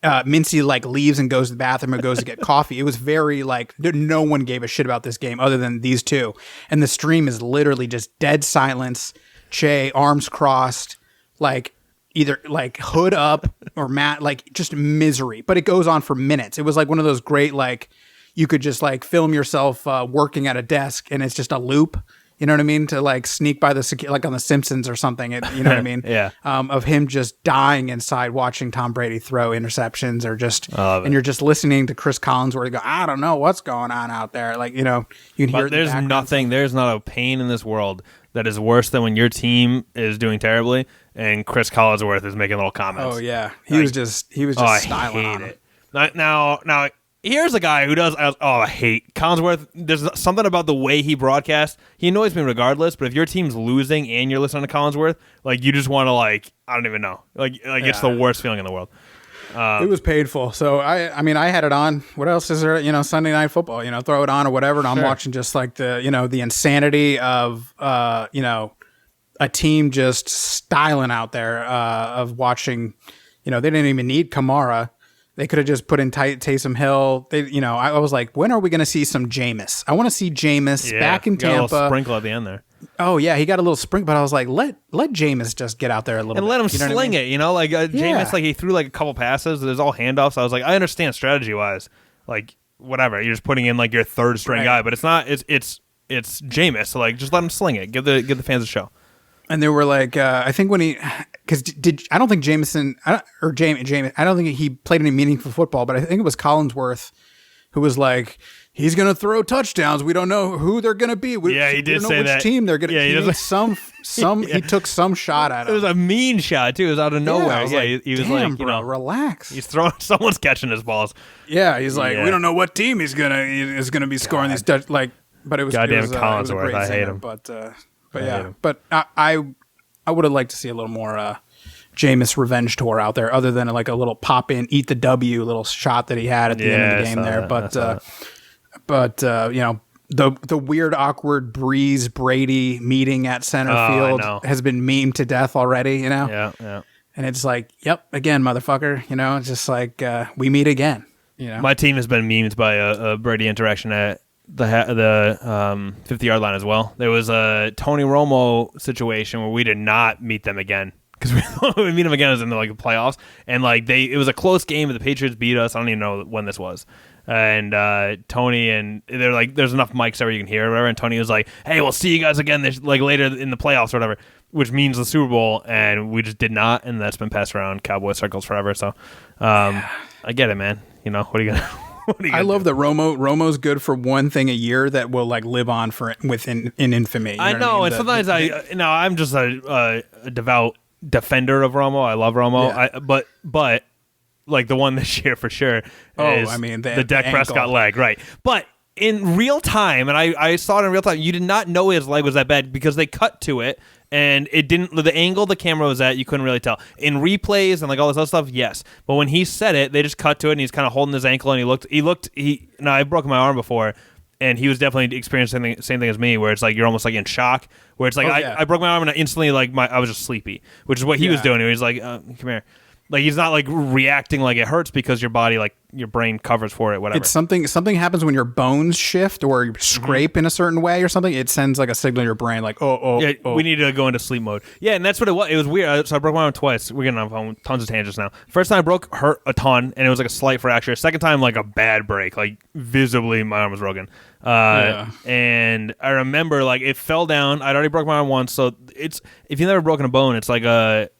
Mincy like leaves and goes to the bathroom or goes to get coffee. It was very like no one gave a shit about this game other than these two. And the stream is literally just dead silence. Che, arms crossed, like either like hood up or mat, like just misery. But it goes on for minutes. It was like one of those great, like you could just like film yourself working at a desk and it's just a loop. You know what I mean? To like sneak by like on The Simpsons or something. You know what I mean? Yeah. Of him just dying inside watching Tom Brady throw interceptions or just, and you're just listening to Chris Collinsworth go, I don't know what's going on out there. Like, you can hear it. There's nothing, there's not a pain in this world that is worse than when your team is doing terribly and Chris Collinsworth is making little comments. Oh yeah. He was just styling on it. Now, here's a guy who does. I hate Collinsworth. There's something about the way he broadcasts. He annoys me regardless. But if your team's losing and you're listening to Collinsworth, like you just want to I don't even know. It's the worst feeling in the world. It was painful. So I mean, I had it on. What else is there? Sunday Night Football. Throw it on or whatever, and I'm watching just like the insanity of a team just styling out there of watching. They didn't even need Kamara. They could have just put in Taysom Hill. I was like, when are we going to see some Jameis? I want to see Jameis back in Tampa. A little sprinkle at the end there. Oh yeah, he got a little sprinkle, but I was like, let Jameis just get out there a little bit. And let him sling it, Jameis, like he threw like a couple passes. There's all handoffs. I was like, I understand strategy wise, like whatever. You're just putting in like your third string guy, but it's not. It's Jameis. So like, just let him sling it. Give the fans a show. And there were like, I think when because I don't think Jameson or James, I don't think he played any meaningful football, but I think it was Collinsworth who was like, he's going to throw touchdowns. We don't know who they're going to be. He did say that. Which team they're going to. Yeah, he took some shot at him. It was a mean shot too. It was out of nowhere. He was like, bro, relax. He's throwing. Someone's catching his balls. Yeah, he's like, we don't know what team is gonna be scoring these. But it was goddamn Collinsworth. I hate him. But I would have liked to see a little more Jameis revenge tour out there, other than like a little pop in, eat the W little shot that he had at the end of the game there. But the weird, awkward Breeze Brady meeting at center field has been memed to death already. Yeah. And it's like, yep, again, motherfucker. It's just like we meet again. My team has been memed by a Brady interaction at the 50-yard line as well. There was a Tony Romo situation where we did not meet them again because we meet them again as in the playoffs, and it was a close game, but the Patriots beat us. I don't even know when this was. And Tony and they're like, there's enough mics where you can hear or whatever. And Tony was like, "Hey, we'll see you guys again later in the playoffs or whatever," which means the Super Bowl, and we just did not, and that's been passed around Cowboy circles forever. So I get it, man. What are you gonna? What are you I gonna love do? that Romo's good for one thing a year that will like live on for within in infamy. You I what know, mean? and sometimes I'm just a devout defender of Romo. I love Romo. Yeah. But like the one this year for sure. Oh, is I mean, the the Dak Prescott ankle. leg, right? But in real time, and I saw it in real time, you did not know his leg was that bad because they cut to it and it didn't. The angle the camera was at, you couldn't really tell. In replays and like all this other stuff, yes. But when he said it, they just cut to it and he's kind of holding his ankle and Now I've broken my arm before. And he was definitely experiencing the same thing as me, where it's like you're almost like in shock. Where it's like I broke my arm and instantly like I was just sleepy, which is what he was doing. He was like, "Come here," like he's not like reacting like it hurts because your body, like your brain covers for it. Whatever. It's something happens when your bones shift or you scrape in a certain way or something. It sends like a signal to your brain, like Yeah, oh. we need to go into sleep mode. Yeah, and that's what it was. It was weird. So I broke my arm twice. We're getting on tons of tangents now. First time I broke, hurt a ton, and it was like a slight fracture. Second time, like a bad break, like visibly my arm was broken. And I remember like it fell down. I'd already broke my arm once, so it's if you've never broken a bone, it's like the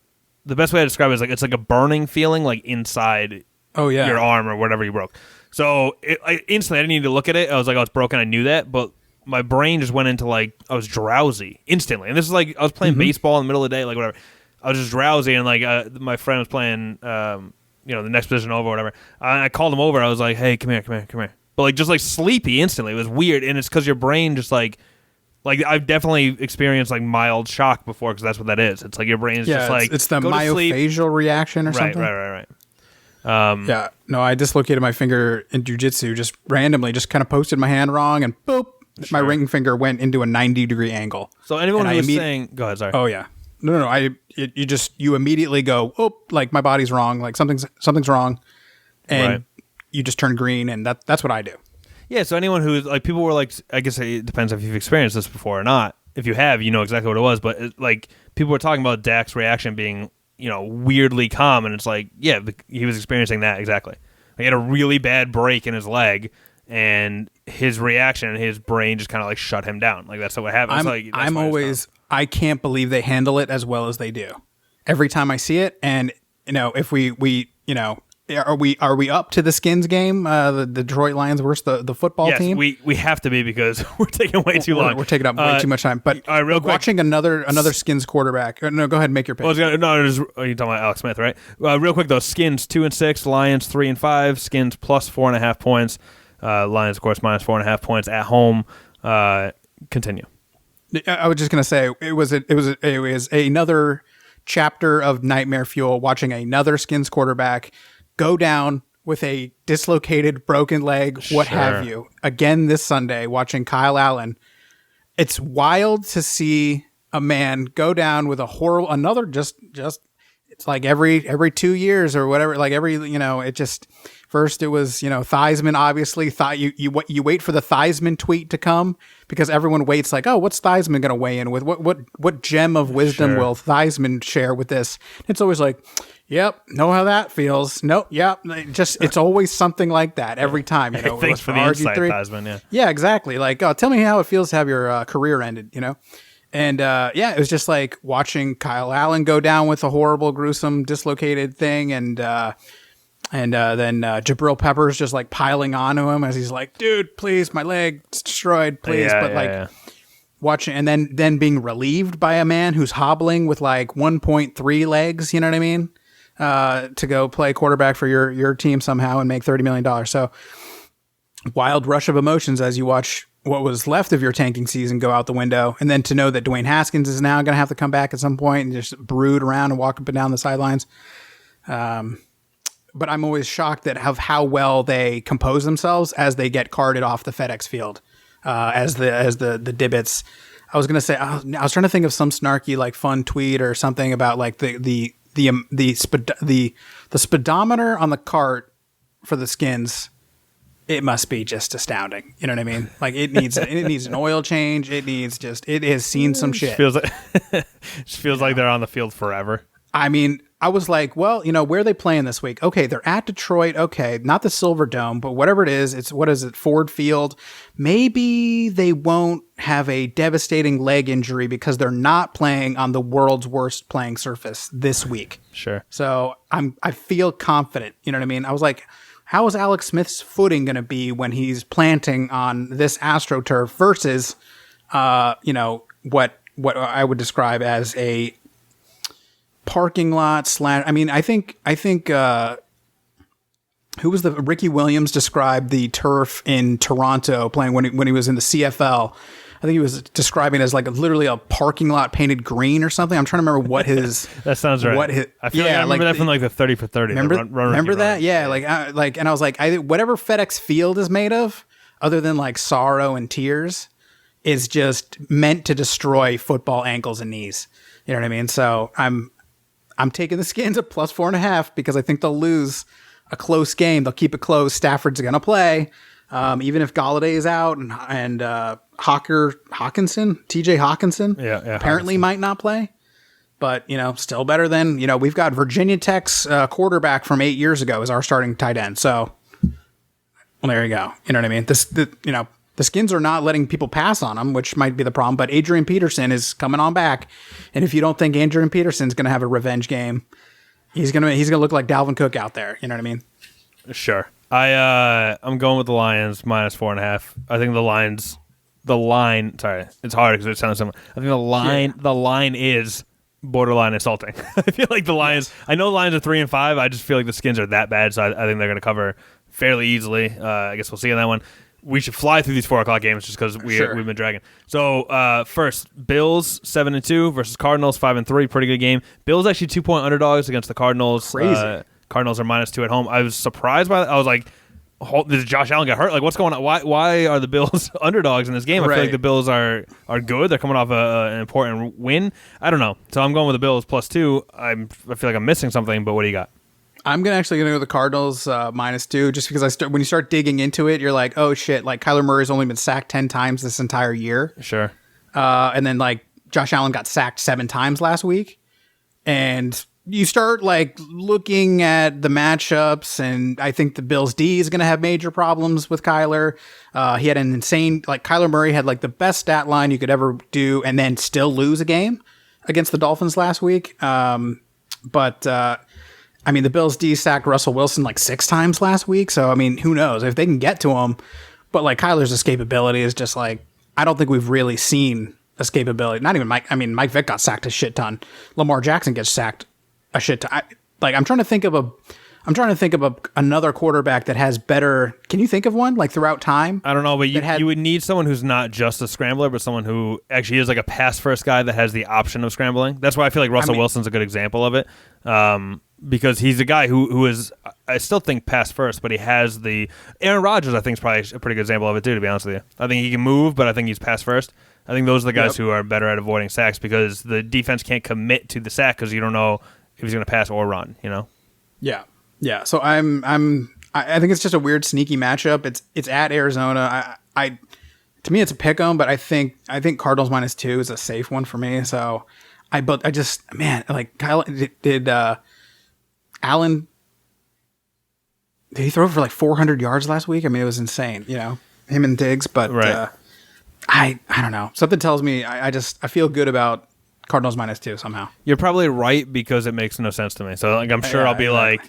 best way to describe it is like it's like a burning feeling like inside your arm or whatever you broke. So instantly, I didn't need to look at it. I was like, oh, it's broken. I knew that, but my brain just went into like I was drowsy instantly. And this is like I was playing baseball in the middle of the day, like whatever. I was just drowsy, and like my friend was playing, the next position over, or whatever. I called him over. I was like, hey, come here. But like just like sleepy instantly. It was weird, and it's because your brain just like I've definitely experienced like mild shock before because that's what that is. It's like your brain's just like it's the go to sleep. myofascial reaction or something. Right. Yeah, no, I dislocated my finger in jiu-jitsu just randomly, just kind of posted my hand wrong and boop, my ring finger went into a 90-degree angle. So anyone And who was saying, go ahead, sorry. Oh yeah, no, you immediately go, oh, like my body's wrong, like something's wrong, and you just turn green, and that's what I do. Yeah, so anyone who's like, people were like, I guess it depends if you've experienced this before or not. If you have, you know exactly what it was. But like, people were talking about Dak's reaction being, weirdly calm, and it's like, yeah, he was experiencing that exactly. He had a really bad break in his leg, and his reaction, his brain just kind of like shut him down. Like that's what happened. I can't believe they handle it as well as they do. Every time I see it, and if we are we up to the Skins game, the Detroit Lions versus the football team? Yes, we have to be because we're taking way too long. We're taking up way too much time. But real quick, watching another Skins quarterback. No, go ahead and make your pick. You're talking about Alex Smith, right? Real quick though, Skins 2-6, Lions 3-5, Skins plus 4.5 points, Lions of course minus 4.5 points at home. Continue. I was just gonna say it was another chapter of nightmare fuel. Watching another Skins quarterback go down with a dislocated, broken leg, what have you. Again this Sunday, watching Kyle Allen. It's wild to see a man go down with a horrible, another just it's like every 2 years or whatever, like it just, first it was, Theismann, obviously you wait for the Theismann tweet to come because everyone waits like, oh, what's Theismann going to weigh in with? What gem of wisdom will Theismann share with this? It's always like, yep, know how that feels. Nope, yep. It's always something like that every time. Thanks for the insight, Theismann. Yeah, exactly. Like, oh, tell me how it feels to have your career ended. And it was just like watching Kyle Allen go down with a horrible, gruesome, dislocated thing, and then Jabril Peppers just like piling onto him as he's like, "Dude, please, my leg's destroyed, please." Watching and then being relieved by a man who's hobbling with like 1.3 legs. You know what I mean? To go play quarterback for your team somehow and make $30 million. So wild rush of emotions as you watch what was left of your tanking season go out the window. And then to know that Dwayne Haskins is now going to have to come back at some point and just brood around and walk up and down the sidelines. But I'm always shocked at how well they compose themselves as they get carted off the FedEx field, as the Dibbits. I was going to say, I was trying to think of some snarky, like fun tweet or something about like the speedometer on the cart for the Skins. It must be just astounding. You know what I mean? Like it needs an oil change. It has seen some shit. Feels like they're on the field forever. I mean, I was like, well, where are they playing this week? Okay, they're at Detroit. Okay, not the Silver Dome, but whatever it is, what is it, Ford Field? Maybe they won't have a devastating leg injury because they're not playing on the world's worst playing surface this week. Sure. So I feel confident. You know what I mean? I was like, how is Alex Smith's footing going to be when he's planting on this AstroTurf versus, what I would describe as a parking lot / I mean, I think who was Ricky Williams described the turf in Toronto playing when he was in the CFL. I think he was describing it as like literally a parking lot painted green or something. I'm trying to remember what his. That sounds right. I feel like I remember that from like the 30 for 30. Remember that? Yeah, and I was like, whatever FedEx Field is made of, other than like sorrow and tears, is just meant to destroy football ankles and knees. You know what I mean? So I'm taking the Skins at +4.5 because I think they'll lose a close game. They'll keep it close. Stafford's going to play. Even if Galladay is out and TJ Hawkinson, apparently might not play, but still better than, we've got Virginia Tech's quarterback from 8 years ago as our starting tight end. So, well, there you go. You know what I mean? The Skins are not letting people pass on them, which might be the problem, but Adrian Peterson is coming on back. And if you don't think Adrian Peterson's going to have a revenge game, he's going to look like Dalvin Cook out there. You know what I mean? Sure. I'm going with the Lions -4.5. I think the line. Sorry, it's hard because it sounds similar. I think the line is borderline insulting. I feel like the Lions. I know the Lions are 3-5. I just feel like the Skins are that bad, so I think they're going to cover fairly easily. I guess we'll see on that one. We should fly through these 4 o'clock games just because we've been dragging. So first, Bills 7-2 versus Cardinals 5-3. Pretty good game. Bills actually 2-point underdogs against the Cardinals. Crazy. Cardinals are -2 at home. I was surprised by that. I was like, did Josh Allen get hurt? Like, what's going on? Why are the Bills underdogs in this game? I feel like the Bills are good. They're coming off an important win. I don't know. So I'm going with the Bills +2. I feel like I'm missing something, but what do you got? I'm actually going to go with the Cardinals -2 just because when you start digging into it, you're like, oh, shit, like Kyler Murray's only been sacked 10 times this entire year. Sure. And then, like, Josh Allen got sacked 7 times last week. And you start like looking at the matchups, and I think the Bills D is going to have major problems with Kyler. He had an insane, like Kyler Murray had like the best stat line you could ever do, and then still lose a game against the Dolphins last week. But I mean, the Bills D sacked Russell Wilson like 6 times last week. So, I mean, who knows if they can get to him, but like Kyler's escapability is just like, I don't think we've really seen escapability. Not even Mike. I mean, Mike Vick got sacked a shit ton. Lamar Jackson gets sacked a shit ton. I'm trying to think of another quarterback that has better. Can you think of one like throughout time? I don't know, but you would need someone who's not just a scrambler, but someone who actually is like a pass first guy that has the option of scrambling. That's why I feel like Russell Wilson's a good example of it, because he's a guy who is, I still think pass first, but he has the Aaron Rodgers. I think is probably a pretty good example of it too. To be honest with you, I think he can move, but I think he's pass first. I think those are the guys who are better at avoiding sacks because the defense can't commit to the sack because you don't know if he's going to pass or run. You know. Yeah. So I think it's just a weird sneaky matchup. It's at Arizona. To me it's a pick 'em, but I think Cardinals -2 is a safe one for me. So Kyle did Allen, did he throw for like 400 yards last week? I mean, it was insane, him and Diggs, but right. I don't know. Something tells me I feel good about Cardinals -2 somehow. You're probably right because it makes no sense to me. So like I'm sure I'll be like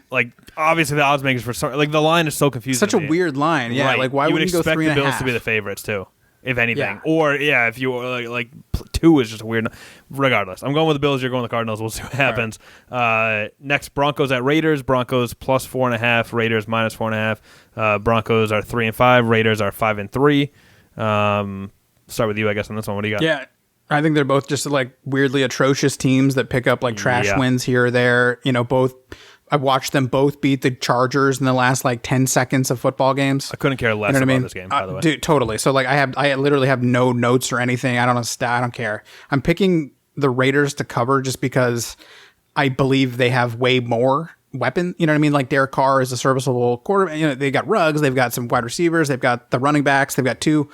obviously the odds makers for some, like the line is so confusing. Such a weird line, yeah. Right. Like why would you go 3.5? You would expect the Bills to be the favorites too, if anything. Or if you like 2 is just a weird. Regardless, I'm going with the Bills. You're going with the Cardinals. We'll see what happens. Right. Next, Broncos at Raiders. Broncos +4.5. Raiders -4.5. Broncos are 3-5. Raiders are 5-3. Start with you, I guess, on this one. What do you got? Yeah. I think they're both just like weirdly atrocious teams that pick up like trash wins here or there. Both. I watched them both beat the Chargers in the last like 10 seconds of football games. I couldn't care less about this game, by the way. Dude, totally. So like I literally have no notes or anything. I don't care. I'm picking the Raiders to cover just because I believe they have way more weapon. You know what I mean? Like Derek Carr is a serviceable quarterback. They got Ruggs. They've got some wide receivers. They've got the running backs. They've got 2.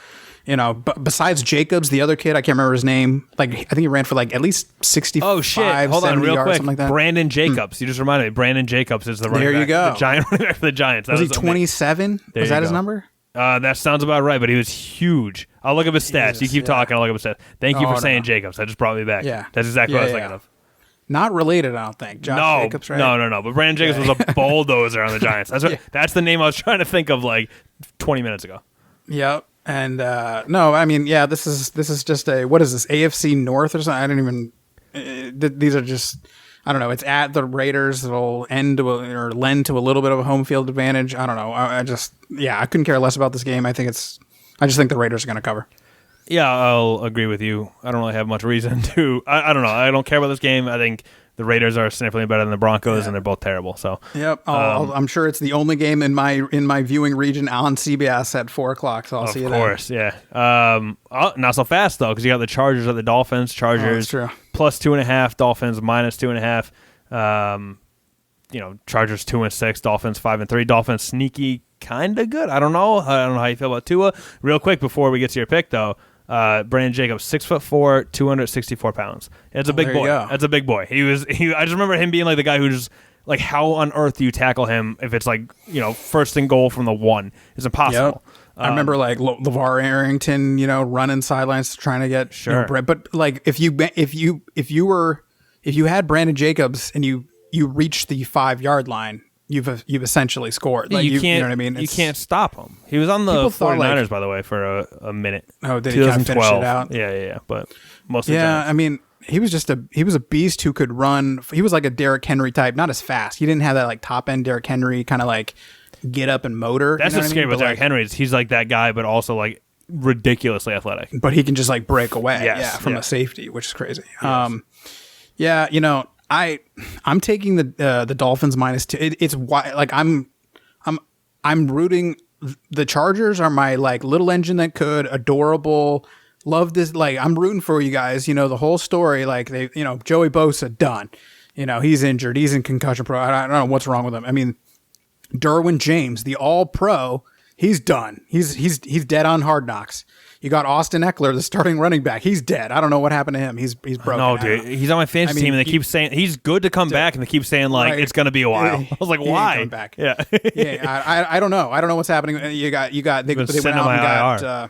Besides Jacobs, the other kid, I can't remember his name. Like, I think he ran for like at least 65. Oh shit! Hold on, real yards, quick. Something like that. Brandon Jacobs. You just reminded me. Brandon Jacobs is the running back. There you go. The giant running back for the Giants. Was he 27? Was that his number? That sounds about right. But he was huge. I'll look up his stats. You keep talking. I'll look up his stats. Thank you for saying Jacobs. That just brought me back. Yeah, that's exactly what I was thinking of. Not related, I don't think. Josh No, Jacobs, right? no. But Brandon Jacobs was a bulldozer on the Giants. That's the name I was trying to think of like 20 minutes ago. Yep. And no, I mean, yeah, this is just a, what is this, AFC North or something? I don't even. These are just, I don't know. It's at the Raiders. It'll end to or lend to a little bit of a home field advantage. I don't know. I couldn't care less about this game. I just think the Raiders are going to cover. Yeah, I'll agree with you. I don't really have much reason to. I don't know. I don't care about this game. I think the Raiders are significantly better than the Broncos, and they're both terrible. So yep, I'm sure it's the only game in my viewing region on CBS at 4:00. So I'll see you there. Of course, yeah. Not so fast though, because you got the Chargers at the Dolphins. Chargers plus 2.5, Dolphins minus 2.5. Chargers 2-6, Dolphins 5-3. Dolphins sneaky, kind of good. I don't know how you feel about Tua. Real quick before we get to your pick though. Brandon Jacobs, 6'4", 264 pounds. That's a big boy. That's a big boy. I just remember him being like the guy who just like, how on earth do you tackle him if it's like, first and goal from the 1? It's impossible. Yep. I remember like LeVar Arrington, running sidelines trying to get but like if you had Brandon Jacobs and you reached the 5-yard line, you've essentially scored. Like you know what I mean? You can't stop him. He was on the 49ers, by the way, for a minute. Oh, did he kind of finish it out? Yeah. But most of the Giants. I mean, he was a beast who could run. He was like a Derrick Henry type, not as fast. He didn't have that like top end Derrick Henry kind of like get up and motor. That's what's scary about Derrick Henry. He's like that guy, but also like ridiculously athletic. But he can just like break away, from a safety, which is crazy. Yes. I'm taking the Dolphins -2. It's why like I'm rooting. The Chargers are my like little engine that could, adorable. Love this. Like I'm rooting for you guys. The whole story. Like they, Joey Bosa done. He's injured. He's in concussion pro. I don't know what's wrong with him. I mean, Derwin James, the All Pro, he's done. He's dead on Hard Knocks. You got Austin Eckler, the starting running back. He's dead. I don't know what happened to him. He's broken. No, dude. He's on my fantasy team, and they keep saying he's good to come back, and they keep saying like it's going to be a while. I was like, why? Coming back. Yeah. I don't know. I don't know what's happening. You got. They went out and got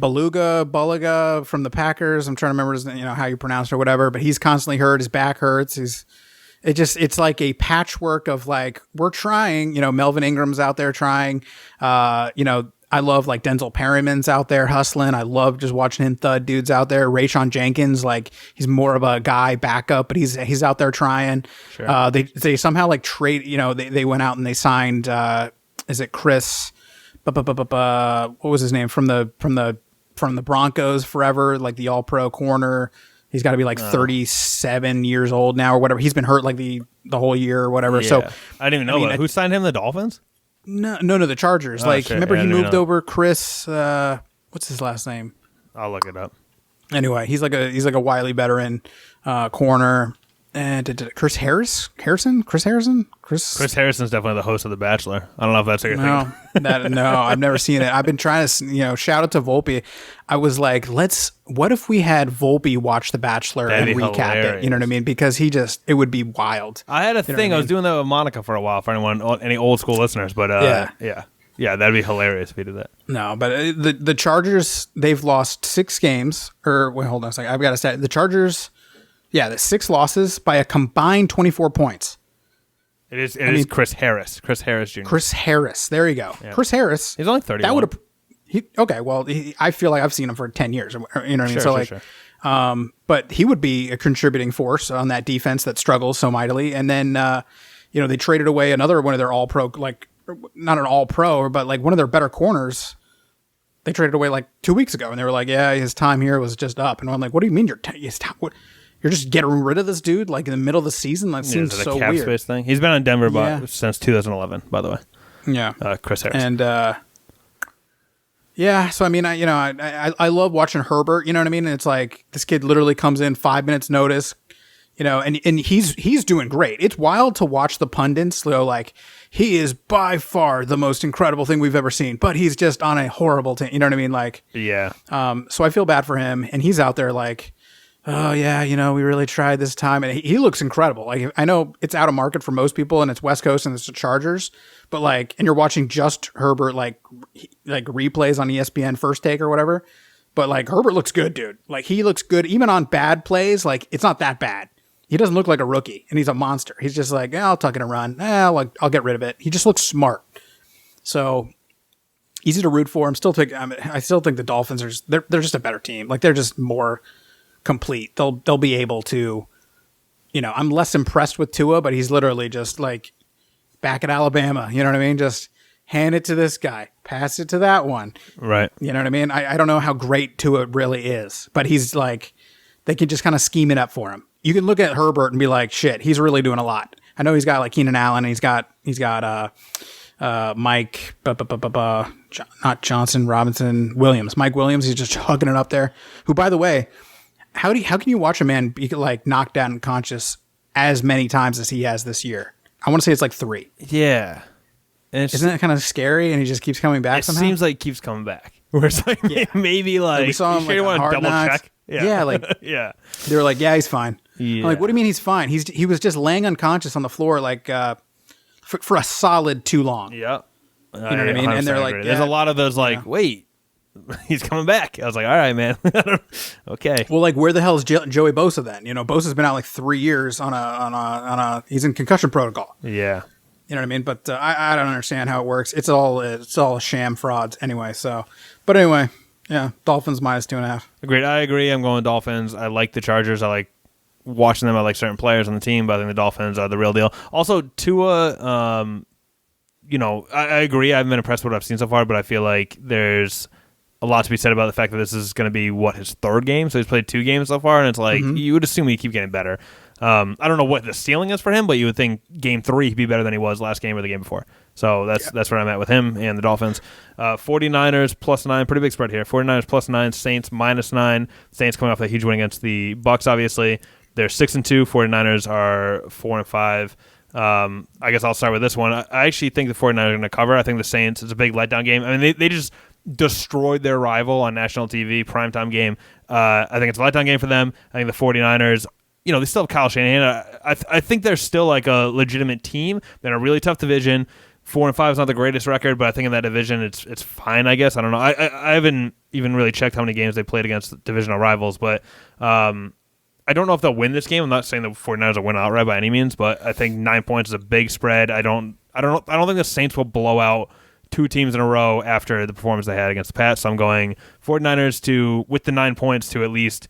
Bulaga from the Packers. I'm trying to remember how you pronounce it or whatever. But he's constantly hurt. His back hurts. It's like a patchwork of like we're trying. Melvin Ingram's out there trying. I love like Denzel Perryman's out there hustling. I love just watching him thud dudes out there. Rayshon Jenkins, like he's more of a guy backup, but he's out there trying. Sure. They somehow like trade. They went out and they signed. Is it Chris? What was his name from the Broncos forever? Like the All Pro corner. He's got to be like 37 years old now or whatever. He's been hurt like the whole year or whatever. Yeah. So I didn't even know that. Who signed him? The Dolphins? No, the Chargers. Remember he moved over Chris. What's his last name? I'll look it up. Anyway, he's like a wily veteran corner. And Chris Harrison? Chris Harrison's definitely the host of The Bachelor. I don't know if that's what you're thinking. No, I've never seen it. I've been trying to, shout out to Volpe. I was like, what if we had Volpe watch The Bachelor and recap it? You know what I mean? Because it would be wild. I had a thing. I was doing that with Monica for a while for any old school listeners, but yeah, that'd be hilarious if we did that. No, but the Chargers, they've lost 6 games. Wait, hold on a second. I've got to say the Chargers. Yeah, the 6 losses by a combined 24 points. It is Chris Harris. Chris Harris Jr. Chris Harris. There you go. Yeah. Chris Harris. He's only 30. That would have. Okay, well, I feel like I've seen him for 10 years. You know what I mean? Sure. But he would be a contributing force on that defense that struggles so mightily. And then, they traded away another one of their All-Pro, like not an All-Pro, but like one of their better corners. They traded away like 2 weeks ago, and they were like, "Yeah, his time here was just up." And I'm like, "What do you mean you're just getting rid of this dude like in the middle of the season? That seems so cap weird." Space thing. He's been on Denver since 2011, by the way. Yeah, Chris Harris. And so I mean, I love watching Herbert. You know what I mean? And it's like this kid literally comes in 5 minutes notice. And he's doing great. It's wild to watch the pundits go like, he is by far the most incredible thing we've ever seen, but he's just on a horrible team. You know what I mean? Like, yeah. So I feel bad for him, and he's out there like, oh yeah, we really tried this time, and he looks incredible. Like I know it's out of market for most people, and it's West Coast and it's the Chargers, but like, and you're watching just Herbert like replays on ESPN First Take or whatever, but like Herbert looks good, dude. Like he looks good even on bad plays. Like it's not that bad. he doesn't look like a rookie, and he's a monster. He's just like, I'll tuck it and run. I'll get rid of it. He just looks smart. So easy to root for. I still think the Dolphins they're just a better team. Like they're just more complete. They'll be able to, I'm less impressed with Tua, but he's literally just like back at Alabama. You know what I mean? Just hand it to this guy, pass it to that one. Right. You know what I mean? I don't know how great Tua really is, but he's like, they can just kind of scheme it up for him. You can look at Herbert and be like, shit, he's really doing a lot. I know he's got like Keenan Allen, and he's got Mike, not Johnson, Robinson, Williams. Mike Williams, he's just hugging it up there. Who, by the way, how can you watch a man be like knocked down unconscious as many times as he has this year? I want to say it's like 3. Yeah. And isn't that kind of scary? And he just keeps coming back. It somehow? Seems like he keeps coming back. Where it's like maybe like we saw him you like want to double Knocks. check. Yeah, like yeah. They were like, yeah, he's fine. Yeah. I'm like, what do you mean he's fine? He was just laying unconscious on the floor like for a solid too long. Yeah. You know what I mean? And they're like, there's a lot of those like, wait, he's coming back. I was like, all right, man. Okay. Well, like, where the hell is Joey Bosa then? Bosa's been out like 3 years on a he's in concussion protocol. Yeah. You know what I mean? But I don't understand how it works. It's all sham frauds anyway. So, but anyway, yeah, Dolphins -2.5. Agreed. I agree. I'm going Dolphins. I like the Chargers. I like watching them. I like certain players on the team, but I think the Dolphins are the real deal. Also, Tua, I agree. I haven't been impressed with what I've seen so far, but I feel like there's a lot to be said about the fact that this is going to be his 3rd game. So he's played 2 games so far, and it's like you would assume he'd keep getting better. I don't know what the ceiling is for him, but you would think game 3 he'd be better than he was last game or the game before. So that's where I'm at with him and the Dolphins. 49ers +9, pretty big spread here. 49ers +9, Saints -9. Saints coming off that huge win against the Bucs, obviously. They're 6-2. 49ers are 4-5. I guess I'll start with this one. I actually think the 49ers are going to cover. I think the Saints, it's a big letdown game. I mean, they just destroyed their rival on national TV, primetime game. I think it's a letdown game for them. I think the 49ers, they still have Kyle Shanahan. I think they're still like a legitimate team. They're in a really tough division. 4-5 is not the greatest record, but I think in that division it's fine, I guess. I don't know. I haven't even really checked how many games they played against divisional rivals, but I don't know if they'll win this game. I'm not saying the 49ers will win outright by any means, but I think 9 points is a big spread. I don't think the Saints will blow out 2 teams in a row after the performance they had against the Pats. So I'm going 49ers with the 9 points to at least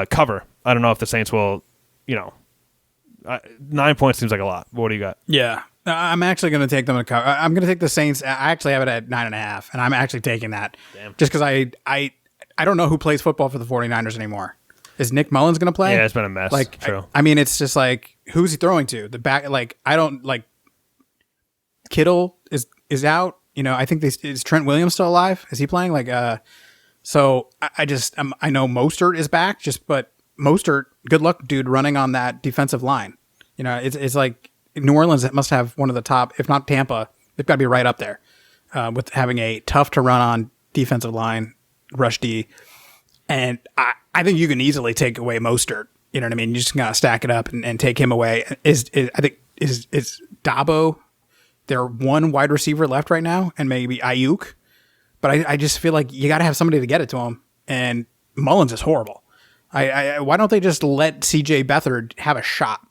cover. I don't know if the Saints will, 9 points seems like a lot. What do you got? Yeah. I'm actually going to take them to cover. I'm going to take the Saints. I actually have it at 9.5, and I'm actually taking that. Damn. Just because I don't know who plays football for the 49ers anymore. Is Nick Mullins going to play? Yeah, it's been a mess. Like, True. I mean, it's just like, who's he throwing to? The back, like, I don't like. Kittle is out. I think is Trent Williams still alive? Is he playing? Like, so I know Mostert is back. But Mostert, good luck, dude, running on that defensive line. It's like New Orleans must have one of the top, if not Tampa, they've got to be right up there with having a tough to run on defensive line, rush D. And I think you can easily take away Mostert. You know what I mean? You just gotta stack it up and take him away. I think is Dabo their one wide receiver left right now, and maybe Ayuk. But I just feel like you got to have somebody to get it to him. And Mullins is horrible. Why don't they just let C.J. Beathard have a shot?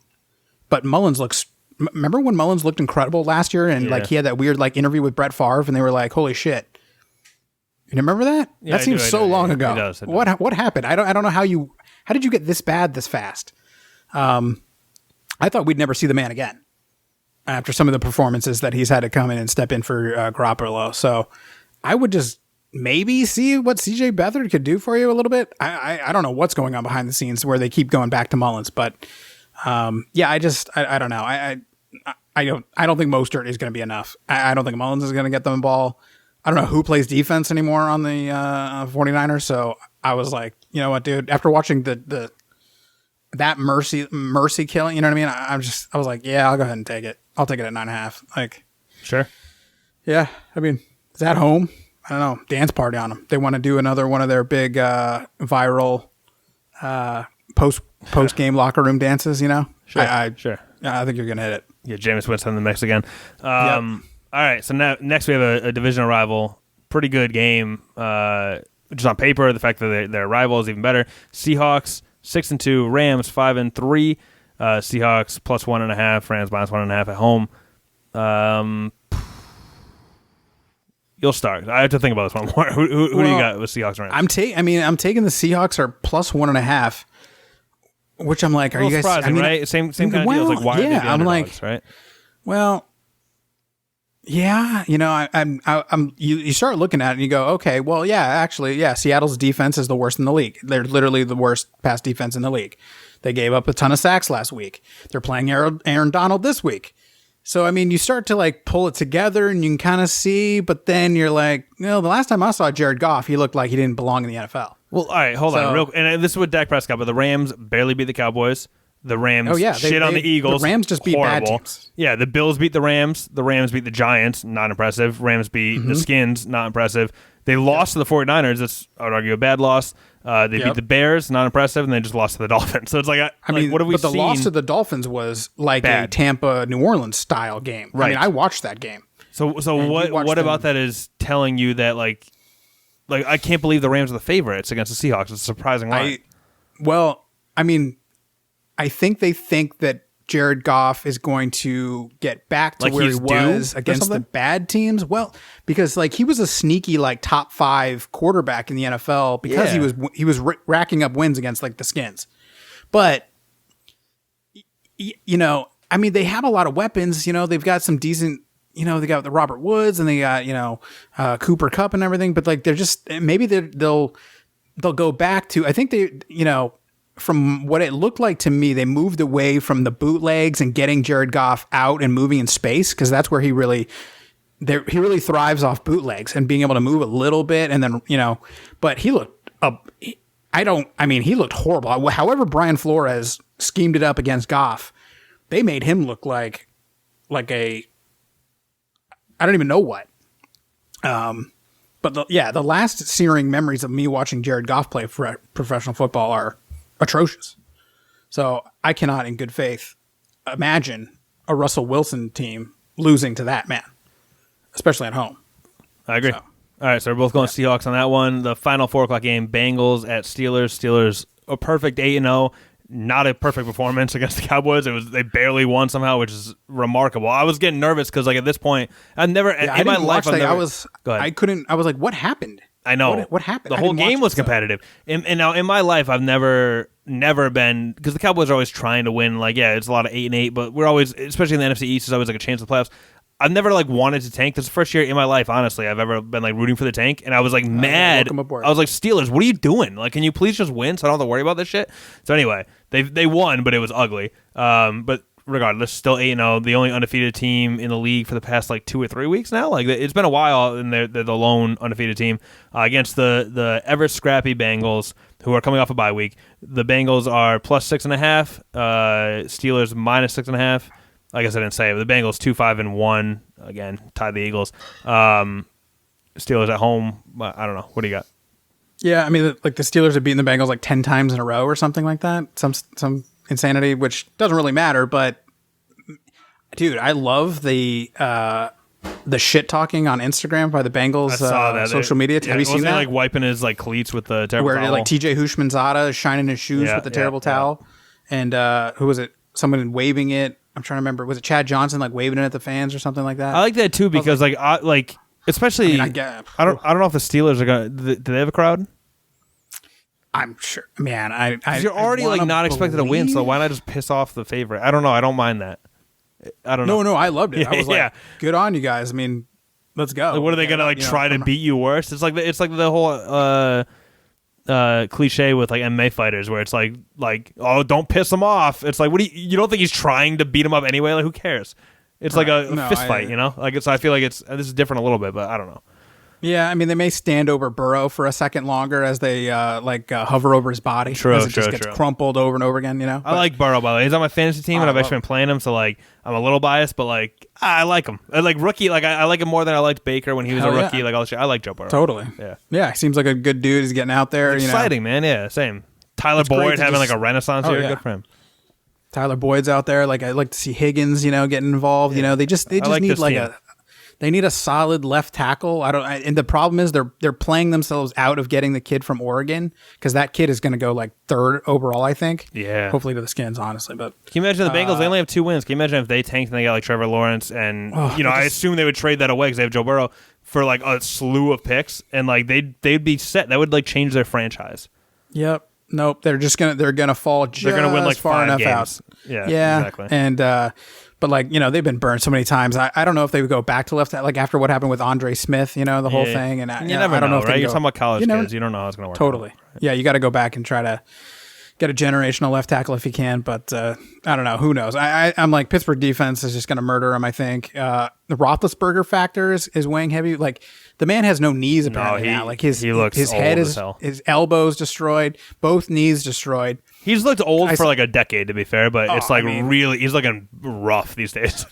But Mullins looks. Remember when Mullins looked incredible last year, and like he had that weird like interview with Brett Favre, and they were like, "Holy shit." You remember that? Yeah, that seems so long ago. It does. What happened? I don't know how did you get this bad this fast? I thought we'd never see the man again after some of the performances that he's had to come in and step in for Garoppolo. So I would just maybe see what CJ Beathard could do for you a little bit. I don't know what's going on behind the scenes where they keep going back to Mullins, but yeah, I don't know. I don't think Mostert is going to be enough. I don't think Mullins is going to get them the ball. I don't know who plays defense anymore on the 49ers. So I was like, you know what, dude, after watching that mercy killing, you know what I mean? I was like, yeah, I'll go ahead and take it. I'll take it at 9.5. Like, sure. Yeah. I mean, it's at home. I don't know. Dance party on them. They want to do another one of their big viral post game locker room dances, Sure. Sure. I think you're going to hit it. Yeah, Jameis Winston in the mix again. Yep. All right, so next we have a divisional rival. Pretty good game. Just on paper, the fact that they're rivals even better. Seahawks 6-2, Rams 5-3. Seahawks plus 1.5, Rams minus 1.5 at home. You'll start. I have to think about this one more. Who do you got with Seahawks and Rams? I'm taking the Seahawks are plus 1.5, which I'm like, are you guys surprising, right? Same kind of deal. It's like, why are they the underdogs, right? Well, yeah, you start looking at it and you go, okay, well, yeah, actually, yeah, Seattle's defense is the worst in the league. They're literally the worst pass defense in the league. They gave up a ton of sacks last week. They're playing Aaron Donald this week. So, I mean, you start to like pull it together and you can kind of see, but then you're like, the last time I saw Jared Goff, he looked like he didn't belong in the NFL. Well, all right, hold on. And this is with Dak Prescott, but the Rams barely beat the Cowboys. The Rams shit on the Eagles. The Rams just beat bad teams. Yeah, the Bills beat the Rams. The Rams beat the Giants. Not impressive. Rams beat the Skins. Not impressive. They lost to the 49ers. That's, I would argue, a bad loss. They beat the Bears. Not impressive. And they just lost to the Dolphins. So it's like, I mean, what have we seen? But the loss to the Dolphins was like a Tampa, New Orleans style game. Right. I mean, I watched that game. So what about that is telling you that, like I can't believe the Rams are the favorites against the Seahawks. It's a surprising line. I think they think that Jared Goff is going to get back to where he was against the bad teams. Well, because like he was a sneaky like top 5 quarterback in the NFL because he was racking up wins against like the Skins. But I mean, they have a lot of weapons. They've got some decent. They got the Robert Woods and they got Cooper Kupp and everything. But like they're just maybe they'll go back to. I think they from what it looked like to me, they moved away from the bootlegs and getting Jared Goff out and moving in space because that's where he really thrives off bootlegs and being able to move a little bit and then But he looked he looked horrible. However, Brian Flores schemed it up against Goff, they made him look like a I don't even know what. But the last searing memories of me watching Jared Goff play for professional football are atrocious. So I cannot in good faith imagine a Russell Wilson team losing to that man, especially at home. I agree. All right, so we're both going Seahawks on that one. The final 4:00 game, Bengals at Steelers. Steelers, a perfect 8-0. Not a perfect performance against the Cowboys. They barely won somehow, which is remarkable. I was getting nervous because like at this point, I was like, what happened? I know. What happened? The whole game was competitive. And now in my life, I've never been, because the Cowboys are always trying to win. Like, yeah, it's a lot of 8-8, but we're always, especially in the NFC East, there's always like a chance of the playoffs. I've never like wanted to tank. This is the first year in my life, honestly, I've ever been like rooting for the tank. And I was like mad. I was like, Steelers, what are you doing? Like, can you please just win so I don't have to worry about this shit? So anyway, they won, but it was ugly. But regardless, still 8-0, the only undefeated team in the league for the past like 2 or 3 weeks now. Like it's been a while, and they're the lone undefeated team against the ever scrappy Bengals, who are coming off a bye week. The Bengals are plus 6.5. Steelers minus 6.5. I guess I didn't say it, but the Bengals 2-5-1 again, tied the Eagles. Steelers at home. I don't know. What do you got? Yeah, I mean, like the Steelers have beaten the Bengals like 10 times in a row or something like that. Some insanity, which doesn't really matter. But dude, I love the shit talking on Instagram by the Bengals social media. Have you seen that? Like wiping his like cleats with the terrible towel. Where like TJ Houshmandzadeh is shining his shoes with the terrible towel, and who was it? Someone waving it. I'm trying to remember. Was it Chad Johnson like waving it at the fans or something like that? I like that too because especially I don't know if the Steelers are gonna. Do they have a crowd? I'm sure, man. You're already like not expected to win, so why not just piss off the favorite? I don't know. I don't mind that. I don't know. No, I loved it. I was like, good on you guys. I mean, let's go. Like, what are they gonna try to beat you worse? It's like the whole cliche with like MMA fighters where it's like oh, don't piss them off. It's like, what do you don't think he's trying to beat him up anyway? Like, who cares? It's like a fist fight, Like I feel like this is different a little bit, but I don't know. Yeah, I mean, they may stand over Burrow for a second longer as they hover over his body. As it just gets crumpled over and over again, But I like Burrow, by the way. He's on my fantasy team, and I've actually been playing him, so like I'm a little biased, but like I like him. Like rookie, like I like him more than I liked Baker when he was a rookie. Yeah. Like all the shit. I like Joe Burrow. Totally. Yeah. He seems like a good dude. He's getting out there. It's exciting, man. Yeah, same. Tyler Boyd having like a renaissance year. Good for him. Tyler Boyd's out there. Like I like to see Higgins, getting involved. They just need like They need a solid left tackle. And the problem is they're playing themselves out of getting the kid from Oregon because that kid is going to go like 3rd overall, I think. Yeah. Hopefully to the Skins, honestly. But can you imagine the Bengals? They only have 2 wins. Can you imagine if they tanked and they got like Trevor Lawrence and I assume they would trade that away because they have Joe Burrow for like a slew of picks and like they'd be set. That would like change their franchise. Yep. Nope. They're gonna fall. They're gonna win like far 5 enough games. out. Yeah. Exactly. And but like they've been burned so many times. I don't know if they would go back to left like after what happened with Andre Smith. The whole thing. And you never I don't know if right? they You're go, talking about college kids. You don't know how it's gonna work. Totally. Out, right? Yeah. You got to go back and try to get a generational left tackle if you can. But I don't know. Who knows? I'm like Pittsburgh defense is just gonna murder him. I think the Roethlisberger factor is weighing heavy. Like the man has no knees apparently now. Like his head is his elbows destroyed, both knees destroyed. He's looked old for like a decade, to be fair, but it's like really he's looking rough these days.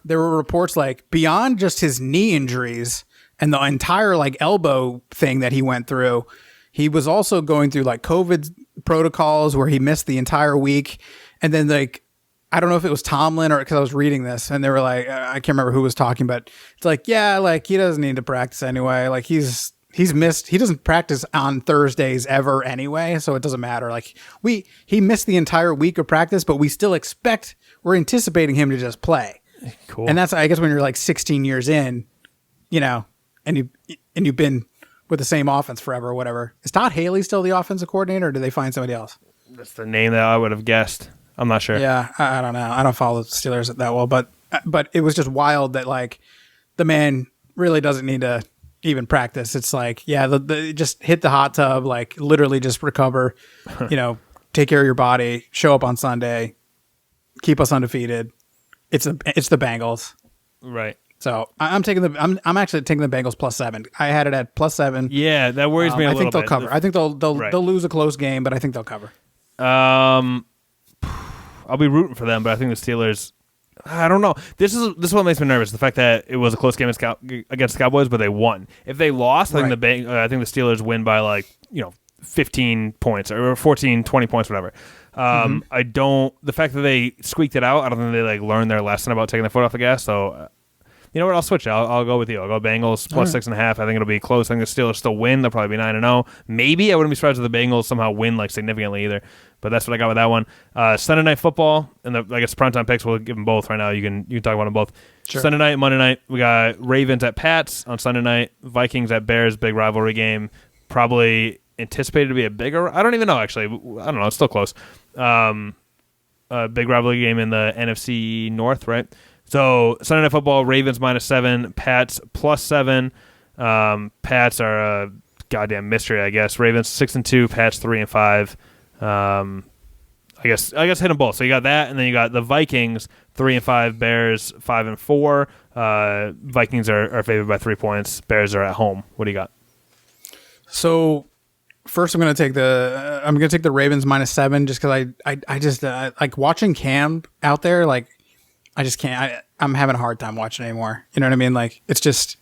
There were reports like beyond just his knee injuries and the entire like elbow thing that he went through, he was also going through like COVID protocols where he missed the entire week. And then like, I don't know if it was Tomlin or because I was reading this and they were like, I can't remember who was talking, but it's like, yeah, like he doesn't need to practice anyway. Like he doesn't practice on Thursdays ever anyway. So it doesn't matter. Like he missed the entire week of practice, but we're anticipating him to just play. Cool. And that's, I guess, when you're like 16 years in, and you've been with the same offense forever or whatever. Is Todd Haley still the offensive coordinator or did they find somebody else? That's the name that I would have guessed. I'm not sure. Yeah, I don't know. I don't follow the Steelers that well, but it was just wild that like the man really doesn't need to even practice. It's like, yeah, just hit the hot tub, like literally just recover, take care of your body, show up on Sunday, keep us undefeated. It's the Bengals, right? So I'm actually taking the Bengals +7. I had it at +7. Yeah, that worries me a little bit. I think they'll cover. I think they'll lose a close game, but I think they'll cover. I'll be rooting for them, but I think the Steelers. I don't know. This is what makes me nervous. The fact that it was a close game against the Cowboys, but they won. If they lost, I think I think the Steelers win by like 15 points or 14, 20 points, whatever. I don't. The fact that they squeaked it out, I don't think they like learned their lesson about taking their foot off the gas. So, you know what? I'll switch it. I'll go with you. I'll go Bengals +6.5. I think it'll be close. I think the Steelers still win. They'll probably be 9-0. Maybe I wouldn't be surprised if the Bengals somehow win like significantly either. But that's what I got with that one. Sunday Night Football and I guess primetime picks. We'll give them both right now. You can talk about them both. Sure. Sunday night, Monday night. We got Ravens at Pats on Sunday night. Vikings at Bears. Big rivalry game. Probably anticipated to be a bigger. I don't even know actually. I don't know. It's still close. Big rivalry game in the NFC North, right? So Sunday Night Football, Ravens -7, Pats +7. Pats are a goddamn mystery, I guess. Ravens 6-2, Pats 3-5. I guess hit them both. So you got that, and then you got the Vikings 3-5, Bears 5-4. Vikings are favored by 3 points. Bears are at home. What do you got? So first, I'm going to take the Ravens -7 just because I just like watching Cam out there. Like I just can't. I'm having a hard time watching it anymore. You know what I mean? Like it's just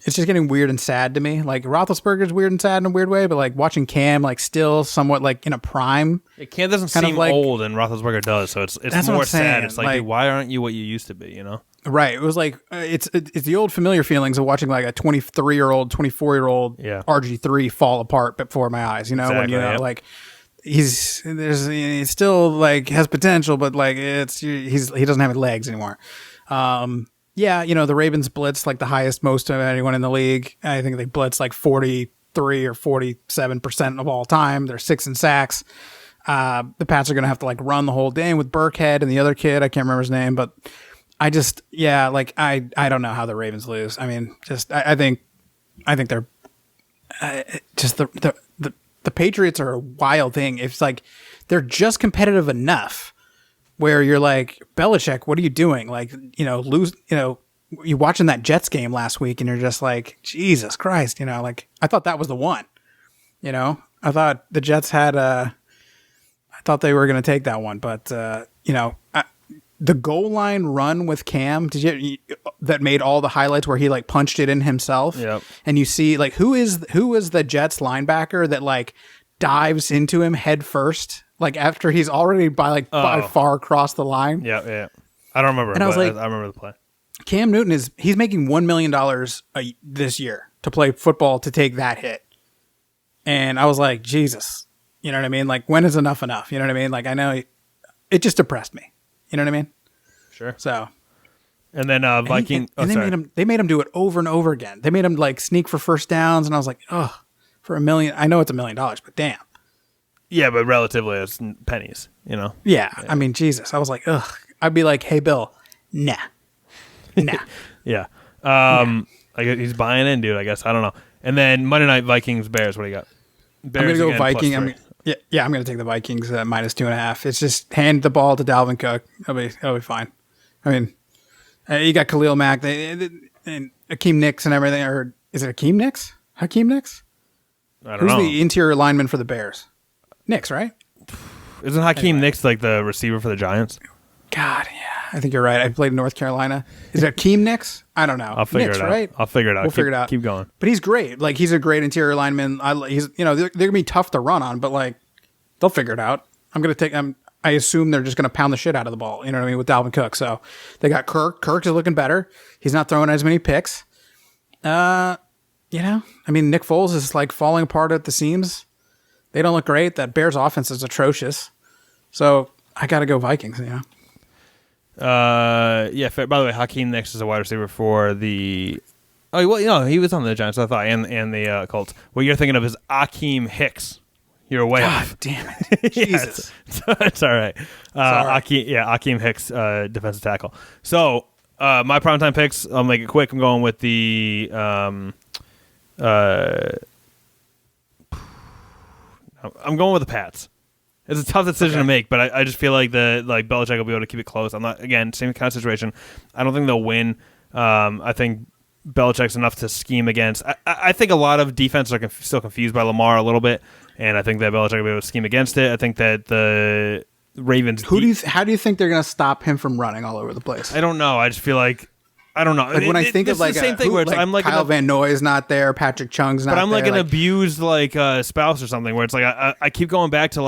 getting weird and sad to me. Like Roethlisberger's weird and sad in a weird way, but like watching Cam like still somewhat like in a prime. Cam doesn't seem like, old, and Roethlisberger does. So it's more sad. It's like, dude, why aren't you what you used to be? You know? Right. It was like it's the old familiar feelings of watching like a 23-year-old, 24-year-old RG3 fall apart before my eyes. You know, exactly, when like he's still like has potential, but like he doesn't have legs anymore. Yeah, the Ravens blitz like the highest most of anyone in the league. I think they blitz like 43 or 47% of all time. They're 6 in sacks. The Pats are going to have to like run the whole game with Burkhead and the other kid. I can't remember his name, but I don't know how the Ravens lose. I mean, I think they're just the Patriots are a wild thing. It's like they're just competitive enough where you're like, Belichick, what are you doing? Like, you watching that Jets game last week and you're just like, Jesus Christ, like I thought that was the one. I thought the Jets had I thought they were going to take that one, but the goal line run with Cam, that made all the highlights where he like punched it in himself. Yep. And you see like who is the Jets linebacker that like dives into him head first, like after he's already by far across the line. Yeah. I don't remember. And I was like, I remember the play. Cam Newton he's making $1 million this year to play football to take that hit. And I was like, Jesus, you know what I mean? Like, when is enough enough? You know what I mean? Like, I know it just depressed me. You know what I mean? Sure. So, and then Viking. They made him do it over and over again. They made him like sneak for first downs, and I was like, oh, for $1 million. I know it's $1 million, but damn. Yeah, but relatively, it's pennies. You know. Yeah, I mean, Jesus. I was like, ugh. I'd be like, hey, Bill, nah. Yeah. Like he's buying in, dude. I guess I don't know. And then Monday night Vikings Bears. What do you got? Bears I'm gonna go Viking. I'm gonna take the Vikings at -2.5. It's just hand the ball to Dalvin Cook. That'll be fine. I mean, you got Khalil Mack and Akeem Nicks and everything. Or is it Akeem Nicks? Hakeem Nicks? I don't know. Who's the interior lineman for the Bears? Nicks, right? Isn't Hakeem Nicks like the receiver for the Giants? God, yeah. I think you're right. I played in North Carolina. Is it Akeem Nicks? I don't know. I'll figure Nicks, it out. Right? I'll figure it out. We'll figure it out. Keep going. But he's great. Like, he's a great interior lineman. They're gonna be tough to run on, but like, they'll figure it out. I assume they're just gonna pound the shit out of the ball. You know what I mean, with Dalvin Cook. So they got Kirk. Kirk is looking better. He's not throwing as many picks. I mean, Nick Foles is like falling apart at the seams. They don't look great. That Bears offense is atrocious. So I got to go Vikings. Yeah. Yeah. By the way, Hakeem Nicks is a wide receiver for the. Oh well, he was on the Giants. I thought, and the Colts. What you're thinking of is Akeem Hicks. You're way off. Damn it, Jesus. It's all right. Akeem Hicks, defensive tackle. So my primetime picks. I'll make it quick. I'm going with the. I'm going with the Pats. It's a tough decision to make, but I just feel like Belichick will be able to keep it close. I'm not, again, same kind of situation. I don't think they'll win. I think Belichick's enough to scheme against. I think a lot of defenses are still confused by Lamar a little bit, and I think that Belichick will be able to scheme against it. I think that the Ravens. How do you think they're going to stop him from running all over the place? I don't know. I just feel like. I don't know. Like when I think of like the same thing where I'm like Kyle Van Noy is not there, Patrick Chung's not there. But I'm like an abused spouse or something where it's like I keep going back to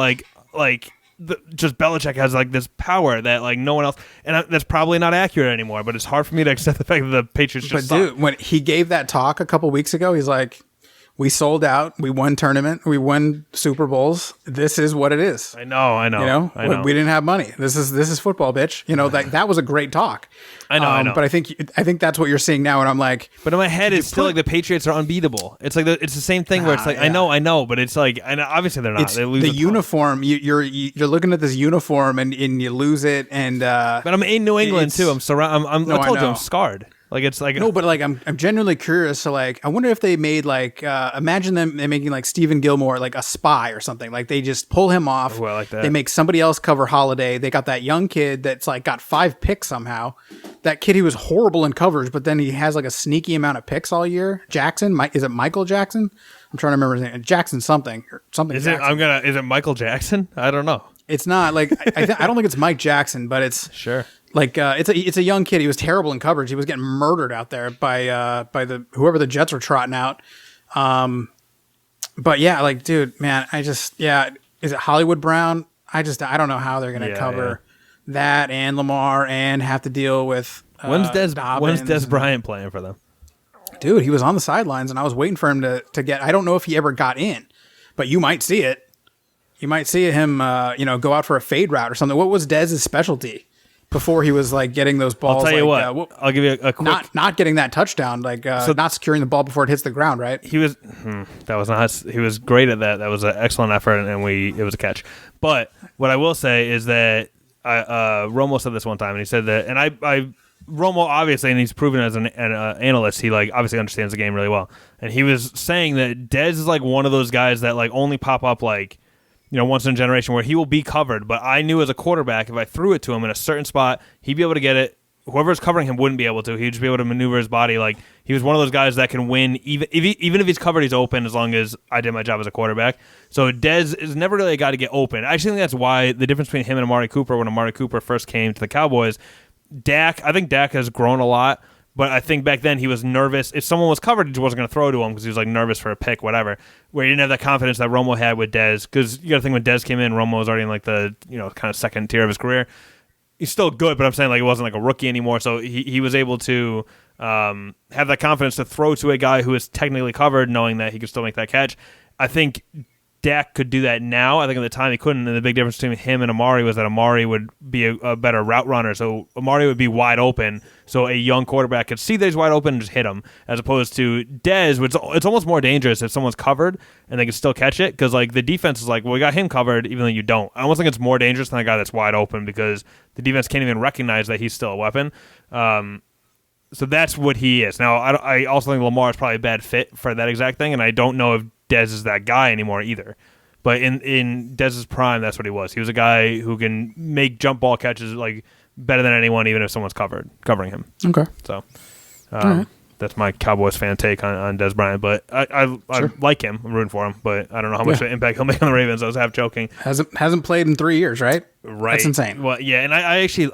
just Belichick has like this power that like no one else, and that's probably not accurate anymore. But it's hard for me to accept the fact that the Patriots just. But dude, when he gave that talk a couple weeks ago, he's like, "We sold out. We won tournament. We won Super Bowls. This is what it is." I know. I know. We didn't have money. This is football, bitch. That was a great talk. I know. But I think that's what you're seeing now, and I'm like. But in my head, it's still like the Patriots are unbeatable. It's like it's the same thing where it's like I know, but it's like and obviously they're not. They lose the uniform. You're looking at this uniform and you lose it, and. But I'm in New England too. I told you I'm scarred. Like it's like no, but like I'm genuinely curious. So like I wonder if they made like imagine them making like Stephen Gilmore like a spy or something. Like they just pull him off. I like that. They make somebody else cover Holiday. They got that young kid that's like got 5 picks somehow. That kid, he was horrible in coverage, but then he has like a sneaky amount of picks all year. Jackson, is it Michael Jackson? I'm trying to remember his name. Jackson something or something. Is it Michael Jackson? I don't know. It's not like I don't think it's Mike Jackson, but it's sure. Like it's a young kid. He was terrible in coverage. He was getting murdered out there by the whoever the Jets were trotting out. But yeah, like dude, man, is it Hollywood Brown? I don't know how they're gonna cover that and Lamar and have to deal with when's Des Bryant playing for them? Dude, he was on the sidelines and I was waiting for him to get. I don't know if he ever got in, but you might see it. You might see him, go out for a fade route or something. What was Dez's specialty? Before he was like getting those balls. I'll tell you what. I'll give you a quick. Not getting that touchdown, not securing the ball before it hits the ground, right? He was. That was not. He was great at that. That was an excellent effort, and it was a catch. But what I will say is that Romo said this one time, and he said that, and I Romo obviously, and he's proven as an analyst, he like obviously understands the game really well, and he was saying that Dez is like one of those guys that like only pop up like. Once in a generation where he will be covered. But I knew as a quarterback, if I threw it to him in a certain spot, he'd be able to get it. Whoever's covering him wouldn't be able to. He'd just be able to maneuver his body. Like he was one of those guys that can win even if he's covered, he's open as long as I did my job as a quarterback. So Dez is never really a guy to get open. I actually think that's why the difference between him and Amari Cooper when Amari Cooper first came to the Cowboys, I think Dak has grown a lot. But I think back then he was nervous. If someone was covered, he wasn't going to throw to him because he was like nervous for a pick, whatever. Where he didn't have that confidence that Romo had with Dez. Because you got to think when Dez came in, Romo was already in like the kind of second tier of his career. he's still good, but I'm saying like he wasn't like a rookie anymore. So he was able to have that confidence to throw to a guy who is technically covered, knowing that he could still make that catch. I think Dak could do that now. I think at the time he couldn't, and the big difference between him and Amari was that Amari would be a better route runner, so Amari would be wide open, so a young quarterback could see that he's wide open and just hit him, as opposed to Dez, which it's almost more dangerous if someone's covered and they can still catch it, because like the defense is like, well, we got him covered even though you don't. I almost think it's more dangerous than a guy that's wide open, because the defense can't even recognize that he's still a weapon. So that's what he is. Now, I also think Lamar is probably a bad fit for that exact thing, and I don't know if Dez is that guy anymore either. But in Dez's prime, that's what he was. He was a guy who can make jump ball catches like better than anyone, even if someone's covering him. Okay. So right. That's my Cowboys fan take on Dez Bryant. But I like him. I'm rooting for him. But I don't know how much impact he'll make on the Ravens. I was half joking. Hasn't played in 3 years, right? Right. That's insane. Well, yeah, and I actually...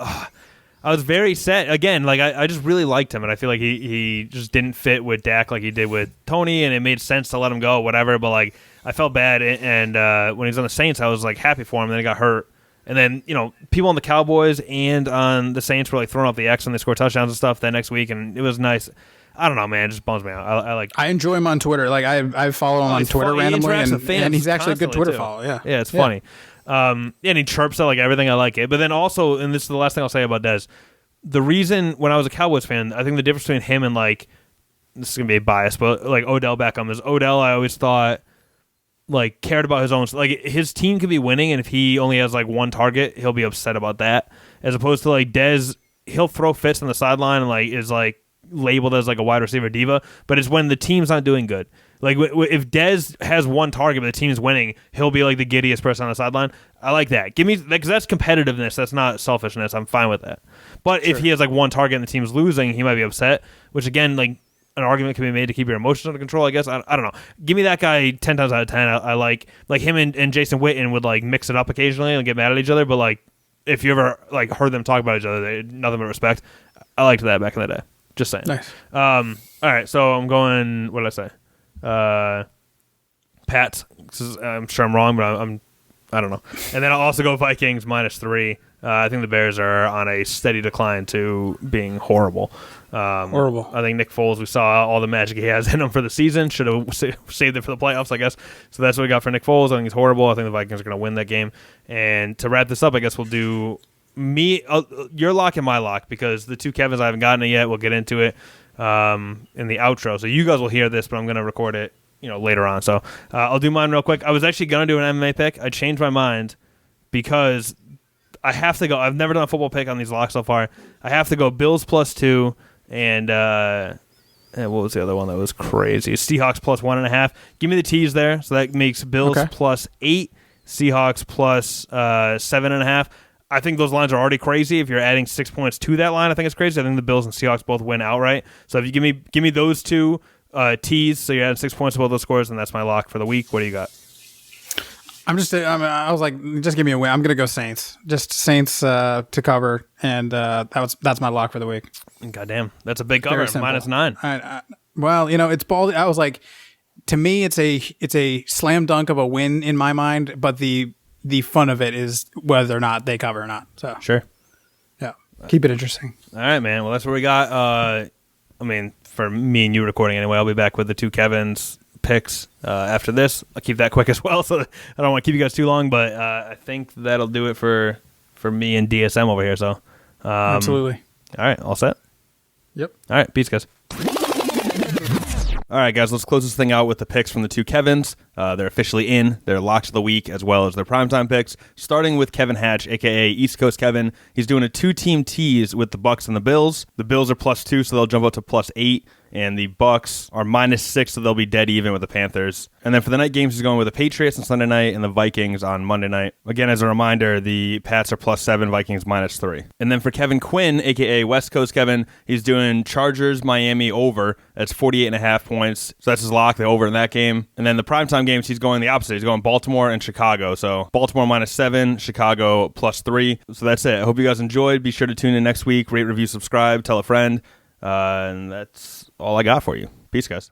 I was very sad. Again, like I just really liked him, and I feel like he just didn't fit with Dak like he did with Tony, and it made sense to let him go, whatever. But like I felt bad, and when he was on the Saints, I was like happy for him. And then he got hurt, and then people on the Cowboys and on the Saints were like throwing up the X when they scored touchdowns and stuff that next week, and it was nice. I don't know, man. It just bums me out. I enjoy him on Twitter. Like I follow him on Twitter randomly, and he's actually a good Twitter follow. Yeah, it's funny. And he chirps at like everything. I like it. But then also, and this is the last thing I'll say about Dez. The reason when I was a Cowboys fan, I think the difference between him and like, this is gonna be a bias, but like Odell Beckham is Odell. I always thought like cared about his own, like his team could be winning, and if he only has like one target, he'll be upset about that. As opposed to like Dez, he'll throw fists on the sideline and like is like labeled as like a wide receiver diva, but it's when the team's not doing good. Like if Dez has one target but the team's winning, he'll be like the giddiest person on the sideline. I like that. Give me, because that's competitiveness. That's not selfishness. I'm fine with that. But if he has like one target and the team's losing, he might be upset. Which again, like an argument can be made to keep your emotions under control. I guess I don't know. Give me that guy 10 times out of 10. I like him and Jason Witten would like mix it up occasionally and get mad at each other. But like if you ever like heard them talk about each other, they nothing but respect. I liked that back in the day. Just saying. Nice. All right, so I'm going. What did I say? Pats. I'm sure I'm wrong, but I don't know. And then I'll also go Vikings -3. I think the Bears are on a steady decline to being horrible. Horrible. I think Nick Foles, we saw all the magic he has in him for the season. Should have saved it for the playoffs, I guess. So that's what we got for Nick Foles. I think he's horrible. I think the Vikings are going to win that game. And to wrap this up, I guess we'll do your lock and my lock, because the two Kevins, I haven't gotten it yet. We'll get into it in the outro. So you guys will hear this, but I'm going to record it later on. So I'll do mine real quick. I was actually going to do an MMA pick. I changed my mind because I have to go. I've never done a football pick on these locks so far. I have to go Bills +2 and what was the other one that was crazy? Seahawks +1.5. Give me the tees there. So that makes Bills +8, Seahawks +7.5. I think those lines are already crazy. If you're adding 6 points to that line, I think it's crazy. I think the Bills and Seahawks both win outright. So if you give me those two tees, so you're adding 6 points to both those scores, and that's my lock for the week. What do you got? I was like, just give me a win. I'm gonna go Saints. Just Saints to cover, and that's my lock for the week. Goddamn, that's a big cover. -9. Well, it's ball. I was like, to me, it's a slam dunk of a win in my mind, but the fun of it is whether or not they cover or not. So sure, yeah, keep it interesting. All right, man. Well, that's what we got. For me and you recording anyway, I'll be back with the two Kevins picks after this. I'll keep that quick as well, so I don't want to keep you guys too long. But I think that'll do it for me and DSM over here. So absolutely. All right, all set. Yep. All right, peace, guys. All right, guys, let's close this thing out with the picks from the two Kevins. They're officially in. They're locks of the week as well as their primetime picks, starting with Kevin Hatch, a.k.a. East Coast Kevin. He's doing a two-team tease with the Bucs and the Bills. The Bills are +2, so they'll jump up to +8. And the Bucs are -6, so they'll be dead even with the Panthers. And then for the night games, he's going with the Patriots on Sunday night and the Vikings on Monday night. Again, as a reminder, the Pats are +7, Vikings -3. And then for Kevin Quinn, a.k.a. West Coast Kevin, he's doing Chargers, Miami over. That's 48.5 points. So that's his lock, the over in that game. And then the primetime games, he's going the opposite. He's going Baltimore and Chicago. So Baltimore -7, Chicago +3. So that's it. I hope you guys enjoyed. Be sure to tune in next week. Rate, review, subscribe, tell a friend. And that's all I got for you. Peace, guys.